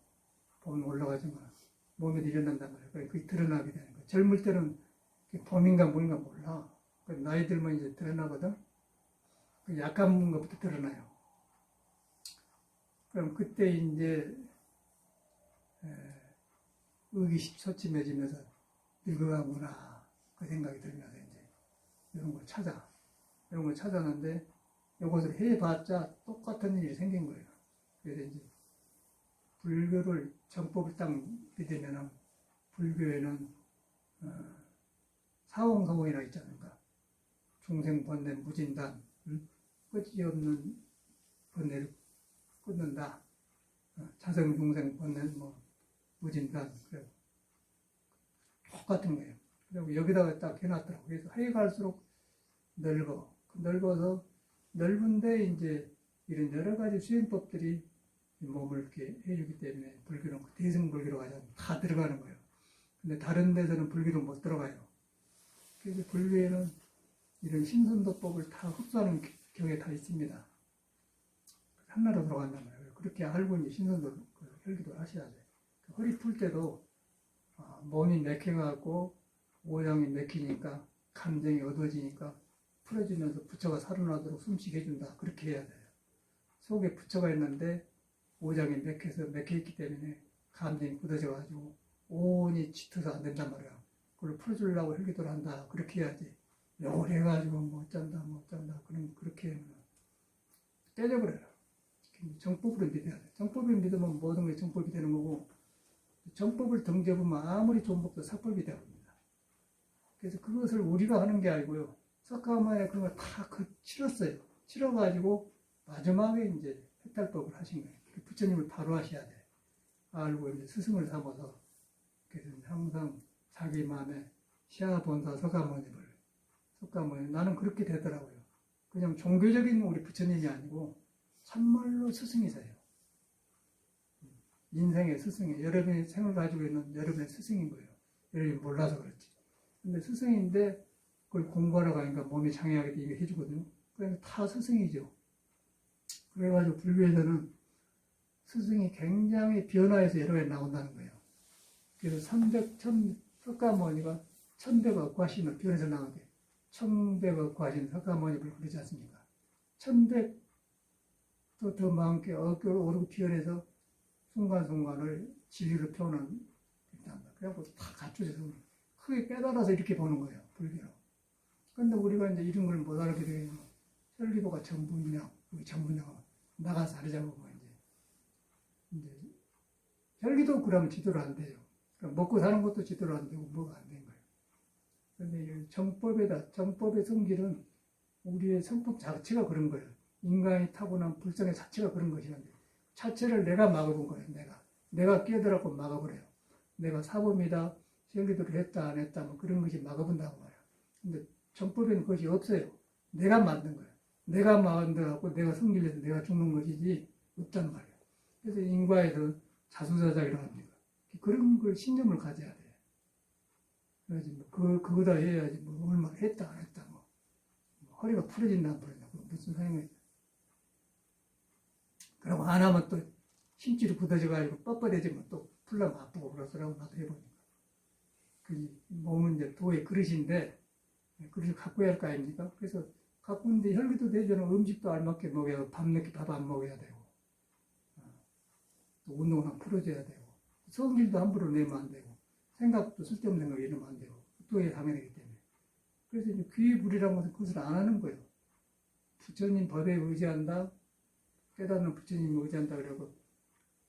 봄 올라가지만 몸에 일어난단 말이에요. 그게 드러나게 되는 거예요. 젊을 때는 봄인가 뭐인가 몰라. 나이 들면 이제 드러나거든. 약한 것부터 드러나요. 그럼 그때 이제 의기소침해지면서 늙어가구나 그 생각이 들면서 이제 이런 걸 찾았는데 이것을 해봤자 똑같은 일이 생긴 거예요. 그래서 이제 불교를 정법을 딱 믿으면은 불교에는 사홍성홍이라고 있지 않습니까? 중생 번뇌 무진단, 끝이 없는 번뇌를 끊는다. 자성 중생 번뇌 무진단. 그래 똑같은 거예요. 그리고 여기다가 딱 해놨더라고요. 그래서 해에 갈수록 넓어서 넓은데 이제 이런 여러 가지 수행법들이 몸을 이렇게 해주기 때문에 불교는 대승불교로 가자면 다 들어가는 거예요. 근데 다른 데서는 불교로 못 들어가요. 그래서 불교에는 이런 신선도법을 다 흡수하는 경우에 다 있습니다. 하나로 들어간단 말이에요. 그렇게 알고 이제 신선도 혈기도 하셔야 돼요. 허리 풀 때도 몸이 맥혀갖고 오장이 맥히니까 감정이 어두워지니까 풀어지면서 부처가 살아나도록 숨쉬게 해준다. 그렇게 해야 돼요. 속에 부처가 있는데 오장이 맥혀있기 때문에 감정이 굳어져가지고 온이 짙어서 안 된단 말이야. 그걸 풀어주려고 혈기도를 한다. 그렇게 해야지. 요걸 해가지고 뭐 어쩐다 그럼 그렇게 하면 떼져버려요. 정법으로 믿어야 돼. 정법을 믿으면 모든 게 정법이 되는 거고 정법을 등져보면 아무리 좋은 법도 사법이 되어버립니다. 그래서 그것을 우리가 하는 게 아니고요. 석가모니가 그런 걸 다 치렀어요. 치러가지고 마지막에 이제 해탈법을 하신 거예요. 부처님을 바로 하셔야 돼. 알고 이제 스승을 삼아서 그래서 항상 자기 마음에 시아본사 석가모니 나는 그렇게 되더라고요. 그냥 종교적인 우리 부처님이 아니고 참말로 스승이세요. 인생의 스승이 여러분이 생을 가지고 있는 여러분의 스승인 거예요. 여러분이 몰라서 그렇지. 근데 스승인데 그걸 공부하러 가니까 몸이 장애하게 되게 해주거든요. 그러니까 다 스승이죠. 그래가지고 불교에서는 스승이 굉장히 변화해서 여러 가지 나온다는 거예요. 그래서 석가모니가 천백억 화신을 변해서 나오게 천백억 화신 석가모니를 그러지 않습니까? 천백도 더 많게 어깨로 오르고 피어내서 순간순간을 진리로 표현한 그래갖고 다 갖춰져서 크게 깨달아서 이렇게 보는 거예요. 불교로. 그런데 우리가 이제 이런 걸 못 알게 되면 혈기도가 전분량, 나가서 하려고 이제 혈기도 그러면 지도로 안 돼요. 그러니까 먹고 사는 것도 지도로 안 되고 뭐가 안 된 거예요. 그런데 정법의 성질은 우리의 성법 자체가 그런 거예요. 인간이 타고난 불성의 자체가 그런 것이란데 자체를 내가 막아본 거예요. 내가 깨달았고 막아버려요. 내가 사범이다, 혈기도를 했다 안 했다 뭐 그런 것이 막아본다고 말이에요. 근데 정법에는 그것이 없어요. 내가 만든 거예요. 내가 만들어갖고 내가 성질내서 내가 죽는 것이지 없단 말이에요. 그래서 인과에서 자수자작이라고 합니다. 그런 걸 신념을 가져야 돼요. 그래서 그거다 해야지 뭐 얼마나 했다 안 했다 뭐 허리가 풀어진다 안 풀어진다 무슨 소용이. 그러고 안 하면 또 힘줄이 굳어져가지고 뻣뻣해지면 또 풀려면 아프고 그러더라고. 나도 해보니까. 그 몸은 이제 도의 그릇인데 그릇을 갖고 해야 할 거 아닙니까? 그래서 갖고 있는데 혈기도 되잖아. 음식도 알맞게 먹어야 되고 밤늦게 밥 안 먹어야 되고 또 운동은 한 풀어줘야 되고 성질도 함부로 내면 안 되고 생각도 쓸데없는 생각 이러면 안 되고 도에 당연하기 때문에. 그래서 이제 귀불이라는 것은 그것을 안 하는 거예요. 부처님 법에 의지한다. 깨닫는 부처님을 의지한다 그러고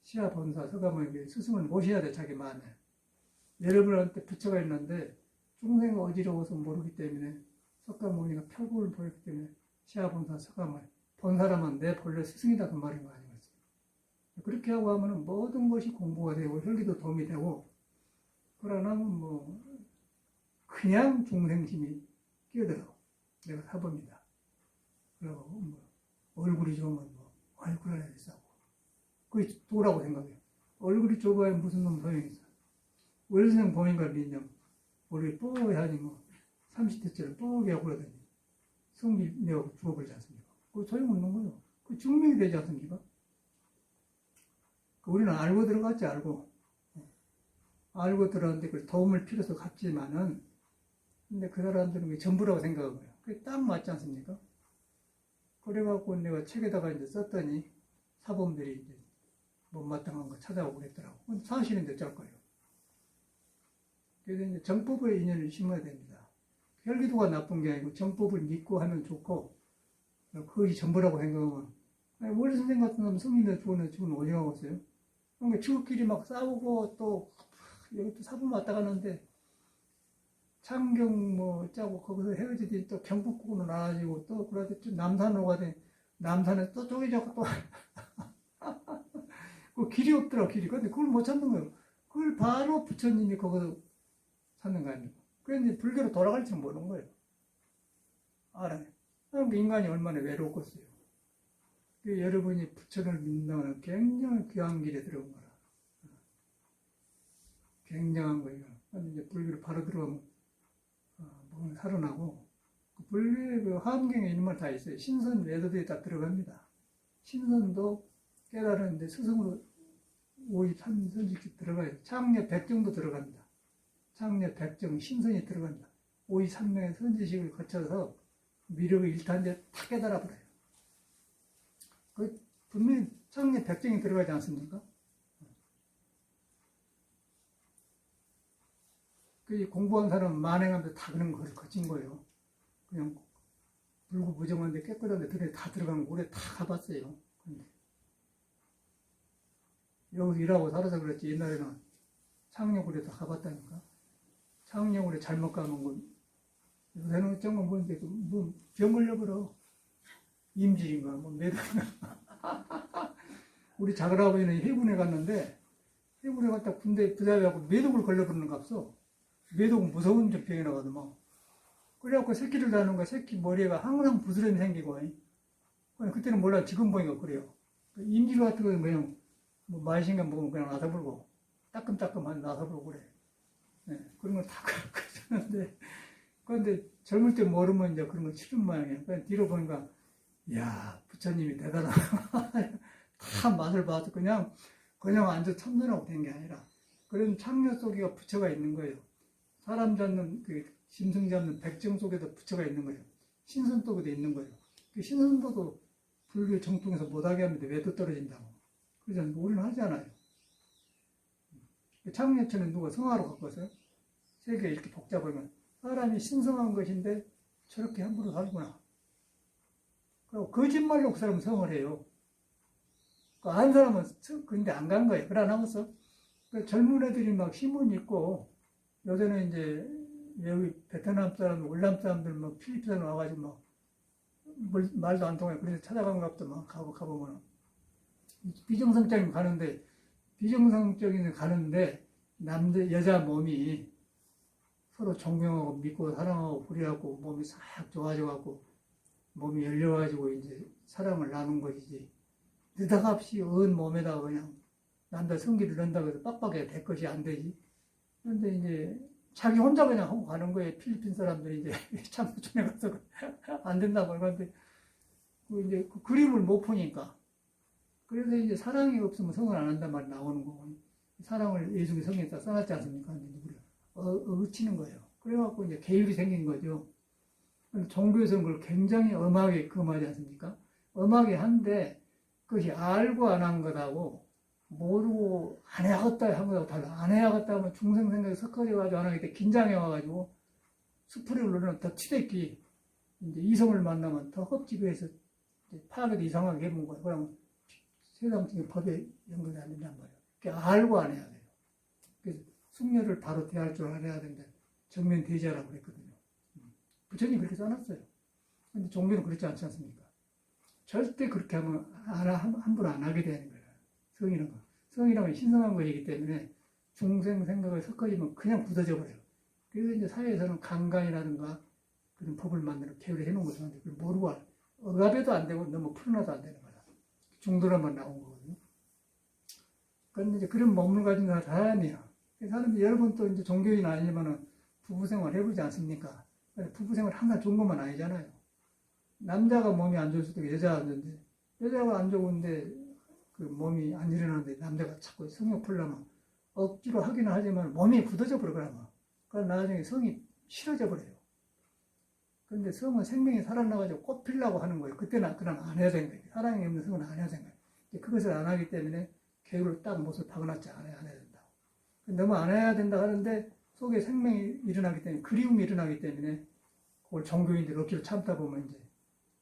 시아본사 석가모니 스승을 모셔야 돼. 자기 마음에. 여러분한테 부처가 있는데 중생이 어지러워서 모르기 때문에 석가모니가 표고를 보였기 때문에 시아본사 석가모니 본 사람은 내 본래 스승이다 그 말인 거 아니겠어요. 그렇게 하고 하면 모든 것이 공부가 되고 혈기도 도움이 되고 그러나 뭐 그냥 중생심이 끼어들어. 내가 사봅니다. 그리고 뭐 얼굴이 좋으면 뭐 얼굴 안에 싸고 그게 도라고 생각해요. 얼굴이 좁아야 무슨 놈 소용이 있어. 월생 보니까 민정 머리 뽀하니 뭐 30대처럼 뽀하게 하고 그러더니 성질 내고 죽어버리지 않습니까? 그 소용없는 거예요. 그 증명이 되지 않습니까? 우리는 알고 들어갔지, 알고 들어갔는데 그걸 도움을 필요해서 갔지만은 근데 그 사람들은 그게 전부라고 생각한 거예요. 그게 딱 맞지 않습니까? 그래갖고 내가 책에다가 이제 썼더니 사범들이 이제 못마땅한 거 찾아오고 그랬더라고. 그건 사실인데 어쩔 거예요. 그래서 이제 정법의 인연을 심어야 됩니다. 혈기도가 나쁜 게 아니고 정법을 믿고 하면 좋고 그것이 전부라고 생각하면 원래 선생 같은 놈은 성인들 죽은 오징어 같어요. 그러니까 지구끼리 막 싸우고 또 여기 또 사범 왔다 가는데 창경 뭐 짜고 거기서 헤어지더니 또 경북국으로 나눠지고 또 그러다 좀 남산으로 가더니 남산에 또 쪼개져고 또 그 길이 없더라 길이. 근데 그걸 못 찾는 거예요. 그걸 바로 부처님이 거기서 찾는 거 아닙니까? 그런데 불교로 돌아갈 줄 모르는 거예요. 알아요. 그러니까 인간이 얼마나 외로웠겠어요. 여러분이 부처를 믿는다면 굉장히 귀한 길에 들어온 거라. 굉장한 거예요. 근데 이제 불교로 바로 들어가면 몸을 살아나고 그 불교의 그 화엄경에 있는 말 다 있어요. 신선 외도도에 다 들어갑니다. 신선도 깨달았는데 스승으로 53선지식 들어가요. 창녀 백정도 들어갑니다. 창녀 백정 신선이 들어간다. 53명의 선지식을 거쳐서 미력의 일탄제 다 깨달아버려요. 그 분명히 창녀 백정이 들어가지 않습니까? 그 공부한 사람은 만행하면서 다 그런 걸 거친 거예요. 그냥 불구부정한데 깨끗한데 들에 다 들어간 거 오래 다 가봤어요. 근데 여기서 일하고 살아서 그랬지 옛날에는 창녕굴에 다 가봤다니까. 창녕굴에 잘못 가면 건 요새는 정말 뭔데 뭐병 걸려버려. 임질인가 뭐 매달인가. 우리 작은아버지는 해군에 갔는데 해군에 갔다 군대 부사위하고 매독을 걸려버리는 거 없어. 매독은 무서운 병이 나거든요. 그래갖고 새끼를 낳는 거야. 새끼 머리가 항상 부스럼이 생기고. 그때는 몰라. 지금 보니까 그래요. 임질 같은 거 그냥 뭐 마이신가 먹으면 그냥 나서불고 따끔따끔한 나서불고 그래. 네, 그런 거 다 그러는데 그런데 젊을 때 모르면 이제 그런 거 치른 모양이에요. 그냥 뒤로 보니까 이야 부처님이 대단하다. 다 맛을 봐서 그냥 앉아 참선하고 된 게 아니라 그런 창녀 속에 부처가 있는 거예요. 사람 잡는 그 짐승 잡는 백정 속에도 부처가 있는 거예요. 신선 속에도 있는 거예요. 그 신선도도 불교 정통에서 못하게 하면 외도 떨어진다고. 그래서 우리는 하지 않아요. 창녀처는 누가 성화로 갖고 왔어요? 세계 이렇게 복잡하면 사람이 신성한 것인데 저렇게 함부로 살구나. 그리고 거짓말로 그 사람은 성을 해요. 안 사람은 근데 안 간 거예요. 그래 안 하겠어? 젊은 애들이 막 신문 읽고 요새는 이제 여기 베트남 사람, 월남 사람들 막 필리핀 사람 와가지고 막 말도 안 통해. 그래서 찾아간 것도 막 가보면 비정상적인 가는데 비정상적인 가는데 여자 몸이 서로 존경하고 믿고 사랑하고 그래갖고 몸이 싹 좋아져갖고 몸이 열려가지고 이제 사랑을 나눈 것이지. 느닷없이 언 몸에다가 그냥 남자 성기를 넣는다고 해서 빡빡하게 될 것이 안 되지. 그런데 이제 자기 혼자 그냥 하고 가는 거예요. 필리핀 사람들이 이제 참부촌에 가서 안 된다고. 그런데 이제 그 그림을 못 보니까. 그래서 이제 사랑이 없으면 성을 안 한단 말이 나오는 거고. 사랑을 예수의 성에다 써놨지 않습니까? 근데 어치는 거예요. 그래갖고 이제 계율이 생긴 거죠. 종교에서는 그걸 굉장히 엄하게 금하지 않습니까? 엄하게 한데 그것이 알고 안 한 것하고 모르고 안 해야겠다 한 것하고 달라. 안 해야겠다 하면 중생 생각이 섞어져가지고 안 하기 때문에 긴장해 와가지고 수풀을 누르면 더 치대기 이제 이성을 만나면 더 흡집해서 파악을 이상하게 해본 거예요. 그러면 세상적인 법에 연결이 안 된단 말이에요. 그러니까 알고 안 해야 돼요. 그래서 숙녀를 바로 대할 줄 알아야 된다. 정면 대지하라고 그랬거든요. 부처님 그렇게 써놨어요. 근데 종교는 그렇지 않지 않습니까? 절대 그렇게 하면 함부로 안 하게 되는 거예요. 성이라는 건 신성한 것이기 때문에 중생 생각을 섞어지면 그냥 굳어져 버려요. 그래서 이제 사회에서는 강간이라든가 그런 법을 만드는 계획을 해놓은 것을 하는데 그걸 모르고 억압해도 안 되고 너무 풀어놔도 안 되는 거야. 중도라만 나온 거거든요. 그런데 이제 그런 몸을 가진 사람이야. 그 사람이 여러분 또 이제 종교인 아니면은 부부 생활 해보지 않습니까? 부부 생활 항상 좋은 것만 아니잖아요. 남자가 몸이 안 좋을 수도 있고 여자가 안 좋은데 여자가 안 좋은데 그 몸이 안 일어나는데 남자가 자꾸 성욕 풀려면 억지로 하기는 하지만 몸이 굳어져 버리거나 그러니까 나중에 성이 싫어져 버려요. 그런데 성은 생명이 살아나가지고 꽃피려고 하는 거예요. 그때는 그럼 안 해야 되는 거예요. 사랑이 없는 성은 안 해야 되는 거예요. 그것을 안 하기 때문에 계율을 딱 못을 박아놨지 안 해야 된다고. 너무 안 해야 된다 하는데 속에 생명이 일어나기 때문에 그리움이 일어나기 때문에 그걸 종교인들 억지로 참다 보면 이제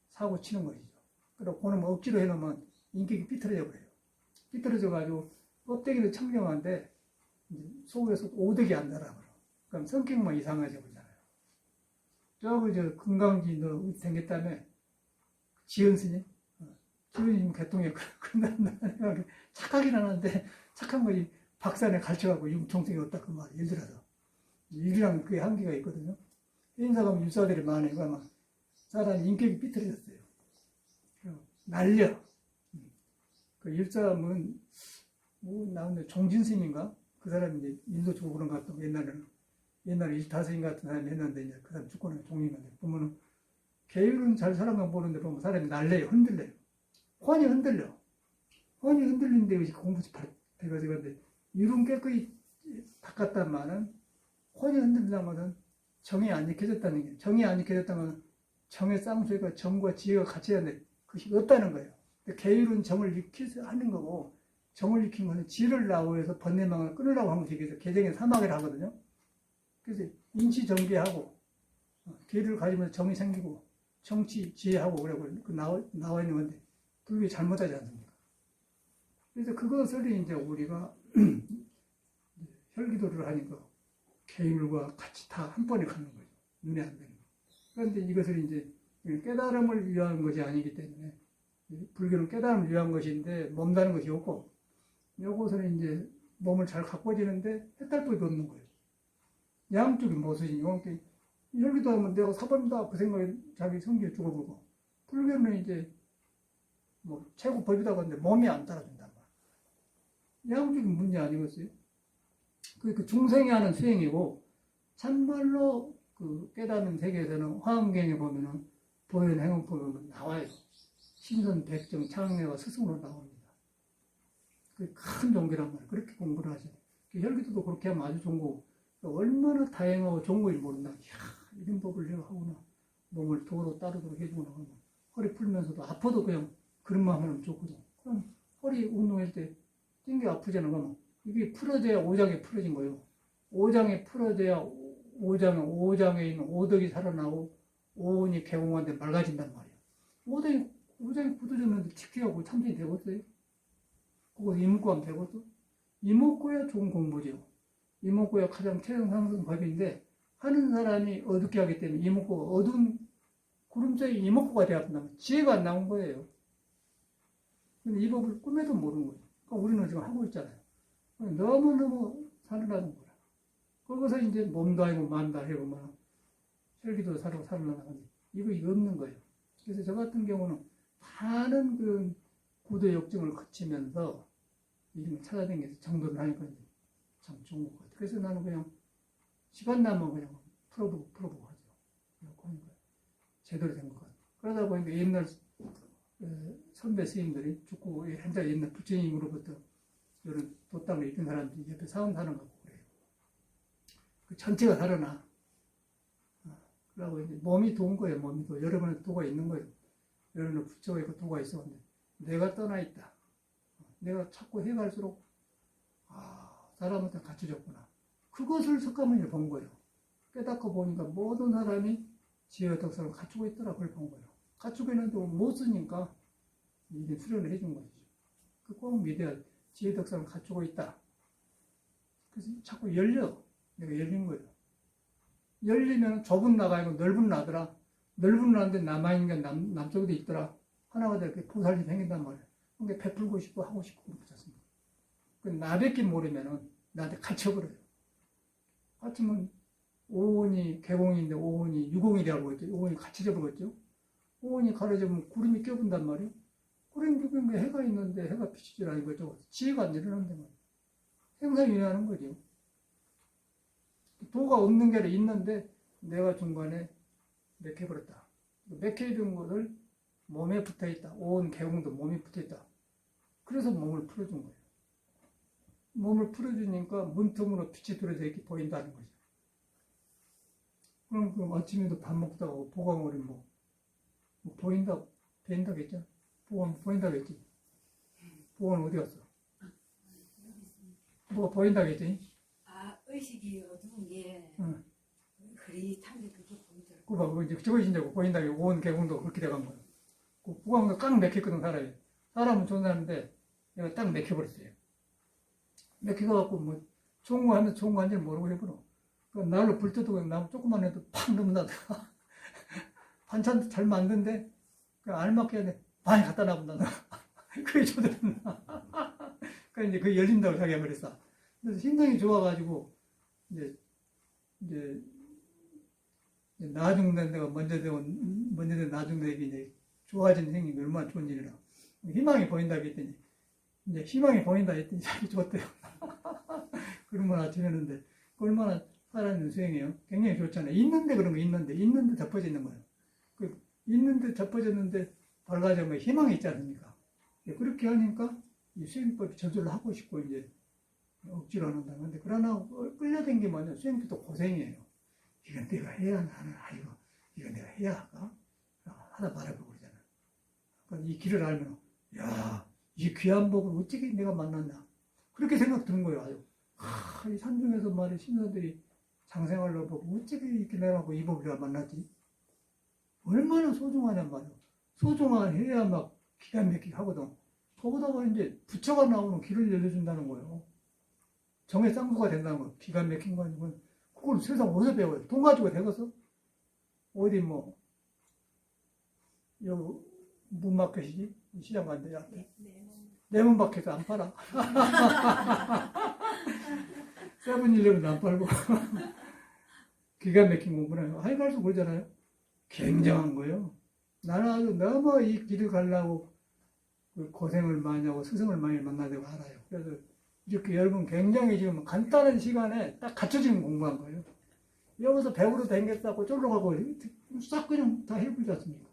사고 치는 것이죠. 그리고 그놈 억지로 해놓으면 인격이 삐뚤어져 버려요. 삐뚤어져가지고 껍데기는 청명한데 속에서 오덕이 안 나라버려. 그럼 성격만 이상해져 버리잖아요. 저거 금강지 너 생겼다며 지은 스님? 지은 스님 개통에 그런 착하긴 하는데 착한 거지 박산에 갈쳐가고 융통성이 없다 그 말. 예를 들어서 일이랑 그게 한계가 있거든요. 인사가면 율사들이 많아요. 아마 사람이 인격이 삐뚤어졌어요. 날려. 그 율사람은 뭐 나오는데 종진스님인가? 그 사람이 이제 인도 주고 그런 것 같고 옛날에 일타스님 같은 사람이 했는데 이제 그 사람 죽고 나서 종리인데 보면은 계율은 잘 살아만 보는데 보면 사람이 날려요. 흔들려요. 혼이 흔들려. 혼이 흔들리는데 이것이 공부지 돼가지고 근데 이룬 깨끗이 닦았단 말은 혼이 흔들린다면 정이 안 익혀졌다는 게 정이 안 익혀졌다면 정의 쌍수가 정과 지혜가 같이 해야 되는데 그것이 없다는 거예요. 계율은 정을 익혀서 하는 거고 정을 익힌 것은 지를 나오해서 번뇌망을 끊으라고 한 것이 그래서 개정의 사막을 하거든요. 그래서 인치 정비하고 계율을 가지면 정이 생기고 정치 지혜하고 그러고 나와 있는 건데 불교 잘못하지 않습니까? 그래서 그것을 이제 우리가 혈기도를 하니까 계율과 같이 다 한 번에 가는 거죠. 눈에 안 되는 거. 그런데 이것을 이제 깨달음을 위한 것이 아니기 때문에 불교는 깨달음을 위한 것인데 몸다는 것이 없고 요것은 이제 몸을 잘 가꿔지는데 해탈법이 없는 거예요. 양쪽이 모순이 혈기도 하면 내가 사버린다 그 생각에 자기 성질에 죽어보고 불교는 이제 뭐 최고 법이다 그러는데 몸이 안 따라준단 말이야. 양쪽이 문제 아니겠어요? 그 중생이 하는 수행이고 참말로 그 깨닫는 세계에서는 화엄경에 보면은 보현 행운법에 보면 나와요. 신선 백정 창례와 스승으로 나옵니다. 그 큰 종교란 말이에요. 그렇게 공부를 하셔야 돼요. 혈기도도 그렇게 하면 아주 좋은 거고 얼마나 다양하고 좋은 거일 모른다. 이야, 이런 법을 내가 하구나. 몸을 도로 따르도록 해주구나. 허리 풀면서도 아파도 그냥 그런만 하면 좋거든. 그럼 허리 운동할 때 띵게 아프잖아. 그러면 이게 풀어져야 오장이 풀어진 거예요. 오장이 풀어져야 오장에 있는 오덕이 살아나고 오온이 개공한데 맑아진단 말이야. 오장이 굳어졌는데 tik하고 참선이 되겠어요? 그거 이목구 하면 되겠어? 이목구야 좋은 공부죠. 이목구가 가장 최상승 법인데 하는 사람이 어둡게 하기 때문에 이목구가 어두운 구름자에 이목구가 되었다면 지혜가 안 나온 거예요. 근데 이 법을 꿈에도 모르는 거예요. 그러니까 우리는 지금 하고 있잖아요. 너무너무 살아나는 거야. 거기서 이제 몸도 아니고 만도 아니고 막 혈기도 살고 살아나는데 이거 없는 거예요. 그래서 저 같은 경우는 많은 그 구도 역증을 거치면서 이런 걸 찾아다니면서 정도를 하니까 참 좋은 것 같아요. 그래서 나는 그냥 시간 나면 그냥 풀어보고 하죠. 그렇고 하니까 제대로 된 것 같아요. 그러다 보니까 옛날 선배 스님들이 죽고 현재 옛날 부처님으로부터 이런 도땅을 입힌 사람들이 옆에 사원 사는 거 그래요. 그 전체가 살아나. 그러고 이제 몸이 도운 거예요. 몸이 도. 여러분의 도가 있는 거예요. 여러분의 부처가 있고 도가 있었는데 내가 떠나 있다. 내가 자꾸 해갈수록 사람한테 갖춰졌구나. 그것을 석가모니를 본 거예요. 깨닫고 보니까 모든 사람이 지혜와 덕성을 갖추고 있더라. 그걸 본 거예요. 갖추고 있는데 못 쓰니까 이게 수련을 해준 것이죠. 그 꼭 믿어야 돼. 지혜 덕성을 갖추고 있다. 그래서 자꾸 열려. 내가 열린 거예요. 열리면 좁은 나가고 넓은 나더라. 넓은 나는데 남아있는 게 남쪽에도 있더라. 하나가 이렇게 보살이 생긴단 말이에요. 그게 베풀고 싶고 하고 싶고 그렇지 않습니까? 그 나밖에 모르면은 나한테 갇혀버려요. 갇히면 오온이 개공인데 오온이 유공이 되어버렸죠. 오온이 갇혀져 버렸죠. 오온이 가려지면 구름이 껴본단 말이에요. 구름이 껴보면 해가 있는데 해가 비치질 않은 거죠. 지혜가 안 일어난단 말이에요. 생사윤회하는 거죠. 도가 없는 게 아니라 있는데 내가 중간에 맥혀버렸다. 맥혀있는 것을 몸에 붙어있다. 온 개공도 몸에 붙어있다. 그래서 몸을 풀어준 거예요. 몸을 풀어주니까 문틈으로 빛이 들어져 있게 보인다는 거죠. 그럼 그 아침에도 밥 먹다가 보강물이 뭐 보인다겠죠? 보인다겠지? 보강 어디 갔어? 뭐가 보인다겠지? 아, 의식이 어두운 게 응. 흐릿한 게 그게 보이더라고요. 그 봐, 이제 저것인다고 보인다게 온 개공도 그렇게 돼간 거예요. 그 보강도 꽉 맥혔거든, 사람이. 사람은 좋은 사람인데 내가 딱 맥혀버렸어요. 맥혀갖고 뭐 좋은 거 하면 좋은 거 하는지 모르고 해버려. 그 날로 불 때도 나무 조금만 해도 팍 넘나다가 반찬도 잘 만든데 그 알맞게 많이 갖다 놔본다. 그게 저들은 그러니까 이제 그 열린다고 자기가 그랬어. 그래서 심정이 좋아가지고 이제 나중된 데가 먼저 된 나중되기 이제 좋아진 생긴 게 얼마나 좋은 일이라. 희망이 보인다 했더니 이제 희망이 보인다 했더니 자기 좋대요. 그런 걸 아침에 했는데 얼마나 살아있는 수행이에요. 굉장히 좋잖아요. 있는데 그런 거 있는데 덮어져 있는 거예요. 그 있는데 덮어졌는데 밝아지면 희망이 있지 않습니까? 그렇게 하니까 이 수행법이 저절로 하고 싶고 이제 억지로 한다. 근데 그러나 끌려다니면 수행법도 고생이에요. 이건 내가 해야 하나, 아이고, 이건 내가 해야 할까? 하다 말아보고 그러잖아. 그러니까 이 길을 알면, 야, 이 귀한 법을 어떻게 내가 만났나? 그렇게 생각 드는 거예요, 아주. 이 산중에서 말이야, 신사들이 장생활로 보고, 어떻게 이렇게 내가고 이 법을 내가 만났지? 얼마나 소중하냔 말이야. 소중한 해야 막 기가 막히게 하거든. 거기다가 이제 부처가 나오는 길을 열려준다는 거예요. 정의 쌍구가 된다는 거예요. 기가 막힌 거 아니고. 그걸 세상 어디서 배워요? 돈 가지고 되겠어? 어디 뭐, 여기 문마켓이지? 시장 간데 앞에. 내 문마켓도 안 팔아. 세븐일레븐도 안 팔고. 기가 막힌 공부는 하이갈수 그러잖아요. 굉장한 거예요. 나는 아주 너무 이 길을 가려고 고생을 많이 하고 스승을 많이 만나려고 알아요. 그래서 이렇게 여러분 굉장히 지금 간단한 시간에 딱 갖춰지는 공부한 거예요. 여기서 배우러 댕겼다고 쫄러 가고 싹 그냥 다 해보지 않습니까?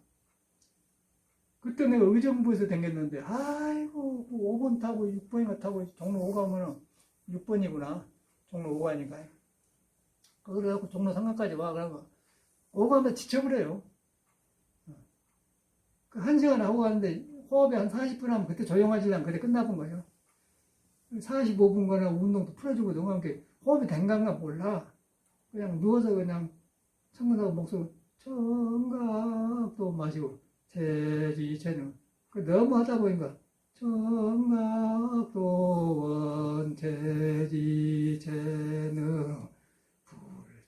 그때 내가 의정부에서 댕겼는데 아이고 5번 타고 6번인가 타고 종로 5 가면은 6번이구나. 종로 5 가니까. 그래갖고 종로 3가까지 와. 그러고 5 가면 지쳐버려요. 그 1시간 하고 가는데 호흡이 한 40분 하면 그때 조용하지려면 그때 끝나본 거예요. 45분간은 운동도 풀어주고 너무 호흡이 된간가 몰라. 그냥 누워서 그냥 청근하고 목소리 청각도 마시고 재지체능 너무 하다 보니까 청각도 원재지체능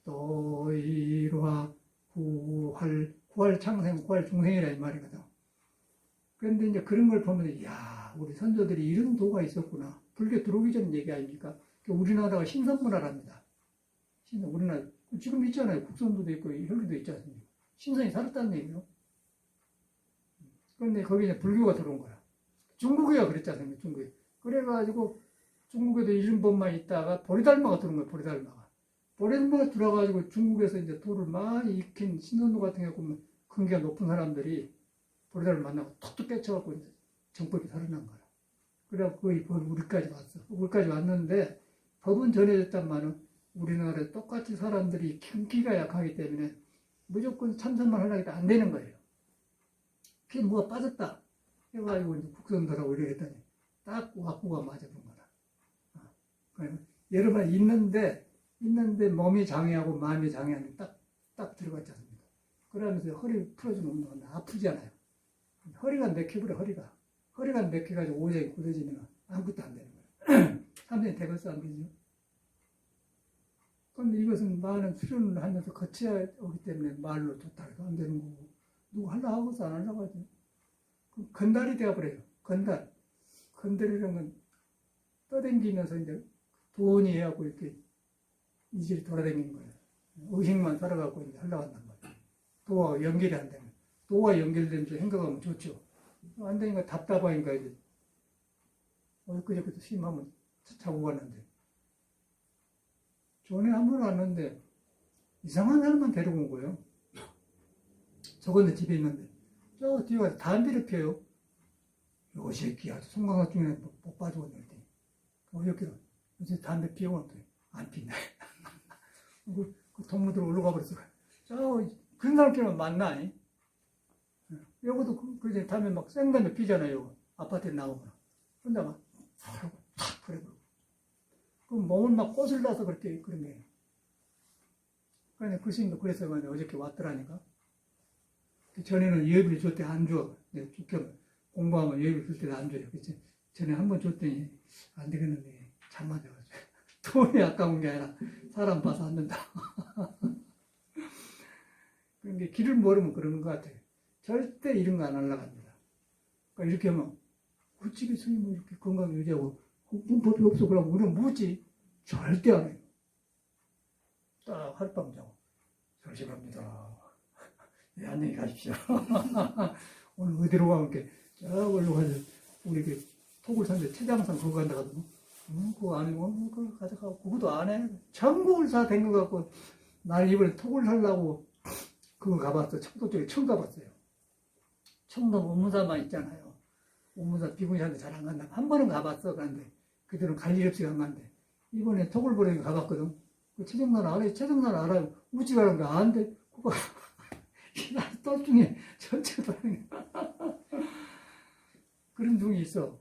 불도일화 구할 창생 구할 중생이라 이 말이거든. 그런데 이제 그런 걸 보면 이야 우리 선조들이 이런 도가 있었구나. 불교 들어오기 전 얘기 아닙니까? 우리나라가 신선문화랍니다. 우리나라 지금 있잖아요. 국선도도 있고 혈기도 있지 않습니까? 신선이 살았다는 얘기예요. 그런데 거기 이제 불교가 들어온 거야. 중국이가 그랬지 않습니까? 중국이. 그래가지고 중국에도 일본만 있다가 보리달마가 들어온 거야. 보리달마가 들어가지고 중국에서 이제 도를 많이 익힌 신선도 같은 경우 보면 근기가 높은 사람들이 보리달을 만나고 톡톡 깨쳐갖고 이제 정법이 살아난 거야. 그래갖고 거의 우리까지 왔어. 우리까지 왔는데 법은 전해졌단말은 우리나라에 똑같이 사람들이 경기가 약하기 때문에 무조건 참선만 하려고 해도 안 되는 거예요. 그게 뭐가 빠졌다. 해가지고 이제 국선도라고 이러겠더니 딱 와꾸가 맞아본 거다. 여러분 있는데 몸이 장애하고 마음이 장애하는 딱 들어갔지 않습니까? 그러면서 허리 풀어주는 운동은 아프잖아요. 허리가 맥혀버려, 허리가 맥혀가지고 오장이 굳어지면 아무것도 안 되는 거예요. 삼선이 되겠어, 안 되죠? 그런데 이것은 많은 수련을 하면서 거쳐야 오기 때문에 말로 좋다 해도 안 되는 거고, 누구 하려고 하고서 안 하려고 하죠. 건달이 되어버려요. 건달이라는 건 떠댕기면서 이제 돈이 해갖고 이렇게 이질이 돌아다니는 거예요. 의식만 살아갖고 이제 하려고 한단 말이에요. 도와 연결이 안 되면. 도와 연결되면서 행동하면 좋죠. 안 되니까 답답하니까 이제 엊그저께도 스님 한번 자고 갔는데 전에 한 번 왔는데 이상한 사람만 데리고 온 거예요. 저건데 집에 있는데 저 뒤에 가서 담배를 피워요. 요 새끼 아주 송강사 중에 못 빠지고 있는데 어저께도 요새 담배 피우고 안 피네. 그 동무들 올라가 버렸어. 저 그런 사람끼리만 만나. 여기도 그 담배 막 생담배 피잖아요. 아파트에 나오면. 근데 막 탁 그래 버리고. 그 몸을 막 꼬슬러서 그렇게 그런 게. 그러니까 그 스님도 그래서 어저께 왔더라니까. 전에는 예비를 줄 때 안 줘. 내가 죽게 공부하면 예비를 줄 때도 안 줘요. 그치? 전에 한 번 줬더니 안 되겠는데 잠 맞아가지고. 돈이 아까운 게 아니라 사람 봐서 안 된다. 그러니까 길을 모르면 그러는 것 같아요. 절대 이런 거 안 하려고 합니다. 그러니까 이렇게 하면 어찌게 스님은 이렇게 건강 유지하고 문법이 없어. 그러면 우리는 뭐지? 절대 안 해요. 딱 하룻밤 자고 절실합니다. 네, 안녕히 가십시오. 오늘 어디로 가면 이렇게 저 올로 가서 우리 그 톡을 샀는데 최장산 그거 간다 하더니 그거 안 해. 그거 가져가고 그것도 안 해. 전국을 다 된 것 같고 날 이번에 톡을 살라고 그거 가봤어. 청도 쪽에 처음 가봤어요. 청도 오무사만 있잖아요. 오무사 비구니한테 잘 안 간다. 한 번은 가봤어. 그런데 그들은 갈 일 없이 안 간대. 이번에 톡을 보내고 가봤거든. 그 최정난 알아요. 최정난 알아요. 우찌 가는 거 안 돼. 그거 똘 중에 전체 다른 그런 중이 있어.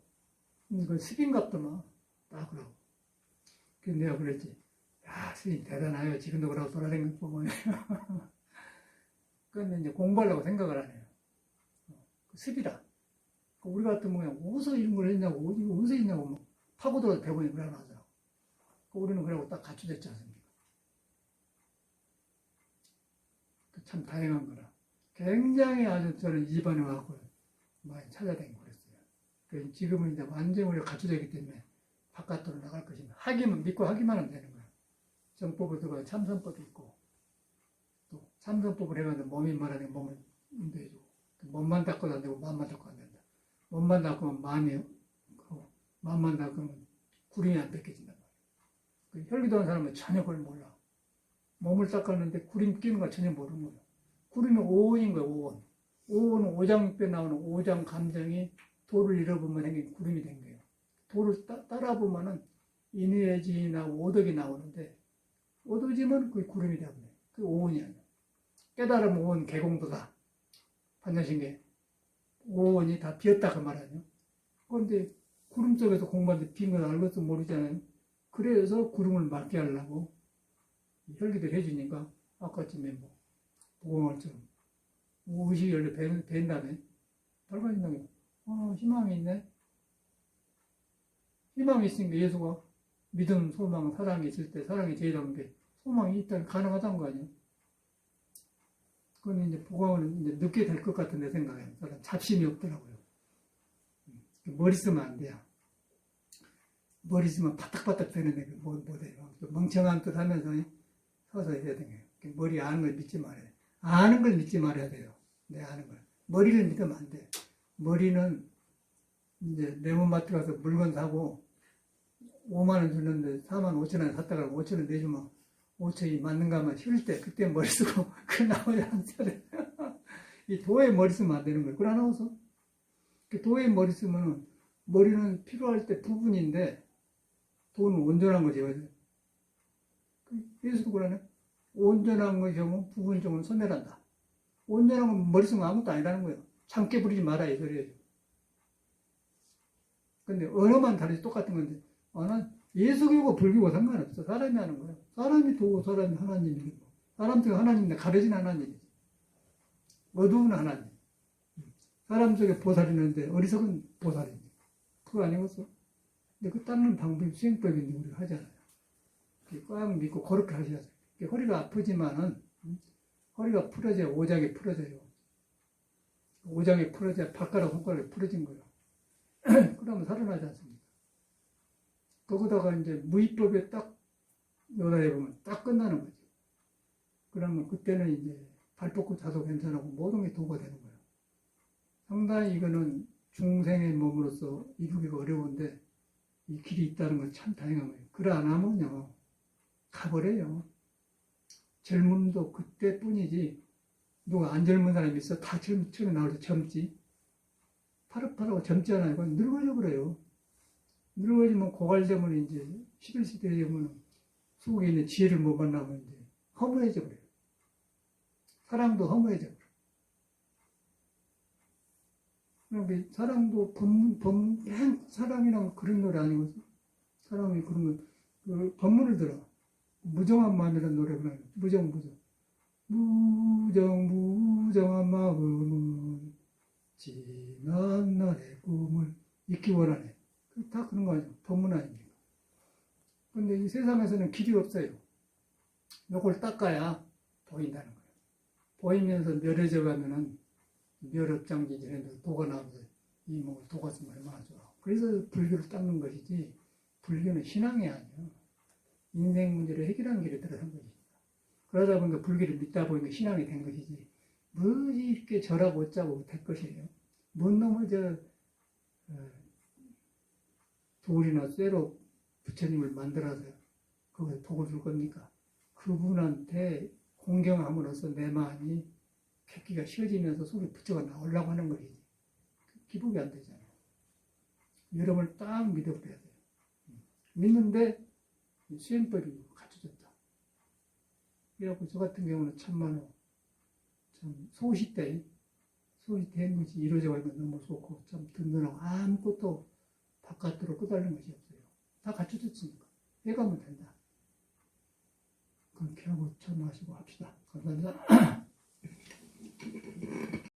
그 스님갑더만 딱 그러고. 그래서 내가 그랬지. 야, 스님 대단해요. 지금도 그러고 돌아다니는 거 보면. 그런데 이제 공부하려고 생각을 안 해요. 그 습이라. 우리 같으면 어디서 이런 걸 했냐고, 어디서 했냐고, 뭐, 파고들어도 배분이 불안하더라고. 우리는 그러고 딱 갖춰졌지 않습니까? 참 다행한 거라. 굉장히 아주 저는 입안에 와서 많이 찾아다니고 그랬어요. 그래서 지금은 이제 완전히 우리가 갖춰져 있기 때문에 바깥으로 나갈 것이면 하기만, 믿고 하기만 하면 되는 거예요. 정법을 들어가 참선법이 있고, 또 참선법을 해가지고 몸이 말하는 몸을 인도해주고, 몸만 닦고도 안 되고 마음만 닦고 안 된다. 몸만 닦으면 마음이 그러고 마음만 닦으면 구름이 안 뺏겨진단 말이에요. 그 혈기도 하는 사람은 전혀 그걸 몰라. 몸을 닦았는데 구름 끼는 걸 전혀 모르는 거예요. 구름이 오온인 거예요. 오온. 오온은 오장육부에 나오는 오장 감정이 도를 잃어보면 생긴 구름이 된 거예요. 도를 따라보면은 인의해진이 나오고 오덕이 나오는데 오덕이면 그게 구름이 되어버려요. 그게 오온이 아니에요. 깨달음 오온 개공도다. 반야신계 오온이 다 비었다 그 말이에요. 그런데 구름 속에서 공부하는데 빈 건 알고서 모르잖아요. 그래서 구름을 맑게 하려고 혈기를 해주니까 아까쯤에 뭐 보공할처럼 의식이 열려 뵌 다음에 밝아진다고. 희망이 있네. 희망이 있으니까 예수가 믿음, 소망, 사랑이 있을 때 사랑이 제일하는 게 소망이 있다면 가능하다는 거 아니에요. 그건 이제 보강은 이제 늦게 될 것 같은 내 생각에 잡심이 없더라고요. 머리 쓰면 안 돼요. 머리 쓰면 바닥바닥 되는데 못해요. 멍청한 듯 하면서 서서 해야 돼요. 머리 아는 걸 믿지 말아요. 아는 걸 믿지 말아야 돼요. 내 아는 걸. 머리를 믿으면 안 돼. 머리는 이제 레몬마트 가서 물건 사고 5만 원 주는데 4만 5천 원 샀다가 5천 원 내주면 5천이 맞는가만 싫을 때 그때 머리 쓰고 그 나머지 안 써요. 이 도에 머리 쓰면 안 되는 거예요. 그걸 안 하고서 도에 머리 쓰면은 머리는 필요할 때 부분인데 도는 온전한 거지. 예수도 그러네. 온전한 것이면 부분 쪽은 소멸한다. 온전한 건 머리 쓰면 아무것도 아니라는 거예요. 참깨 부리지 마라 이 소리예요. 근데 언어만 다르지 똑같은 건데 예수교고 불교고 상관없어. 사람이 하는 거예요. 사람이 도고 사람이 하나님이고 사람 중에 하나님인데 가려진 하나님이지. 어두운 하나님. 사람 속에 보살이 있는데 어리석은 보살이지. 그거 아니겠어? 근데 그 닦는 방법이 수행법인데 우리가 하잖아요. 꽉 믿고 그렇게 하셔야 돼요. 허리가 아프지만은 허리가 풀어져야 오장이 풀어져요. 오장이 풀어져야 발가락 손가락이 풀어진 거예요. 그러면 살아나지 않습니까? 거기다가 이제 무위법에 딱 요다해 보면 딱 끝나는 거죠. 그러면 그때는 이제 발 뻗고 자도 괜찮고 모든 게 도가 되는 거예요. 상당히 이거는 중생의 몸으로서 이루기가 어려운데 이 길이 있다는 건 참 다행한 거예요. 그래 안 하면요 가버려요. 젊음도 그때뿐이지 누가 안 젊은 사람이 있어? 다 처음에 나올 때 젊지. 파릇파릇하고 젊지 않아요. 그건 늙어져 버려요. 늙어지면 고갈되면 이제 11시대에 되면 속에 있는 지혜를 못 만나면 이제 허무해져 버려요. 사랑도 허무해져 버려요. 그러니까 사랑도 사랑이란 그런 노래 아니고 사랑이 그런 거, 그 법문을 들어. 무정한 마음이라는 노래구나. 무정한 마음은 지난 날의 꿈을 잊기 원하네. 다 그런 거 아니에요. 법문 아닙니까? 근데 이 세상에서는 길이 없어요. 요걸 닦아야 보인다는 거예요. 보이면서 멸해져 가면은 멸업장기 이런 데서 도가 나면서 이 몸을 도갔으면 얼마나 좋아. 그래서 불교를 닦는 것이지 불교는 신앙이 아니에요. 인생 문제를 해결하는 길에 들어선 것입니다. 그러다 보니까 불교를 믿다 보니까 신앙이 된 것이지 뭐지 이렇게 절하고 어쩌고 될 것이에요. 뭔 놈을 돌이나 쇠로 부처님을 만들어서 거기서 독을 줄 겁니까? 그분한테 공경함으로써 내 마음이 객기가 쉬워지면서 속에 부처가 나오려고 하는 것이지 기복이 안 되잖아요. 여러분을 딱 믿어버려야 돼요. 믿는데 수행법이 갖춰졌다. 그래갖고 저 같은 경우는 참말로 참 소시대 행것이 이루어져 가니까 너무 좋고 참 든든하고 아무것도 바깥으로 끄달린 것이 없어요. 다 갖춰졌으니까 해가면 된다. 그렇게 하고 참하시고 합시다. 감사합니다.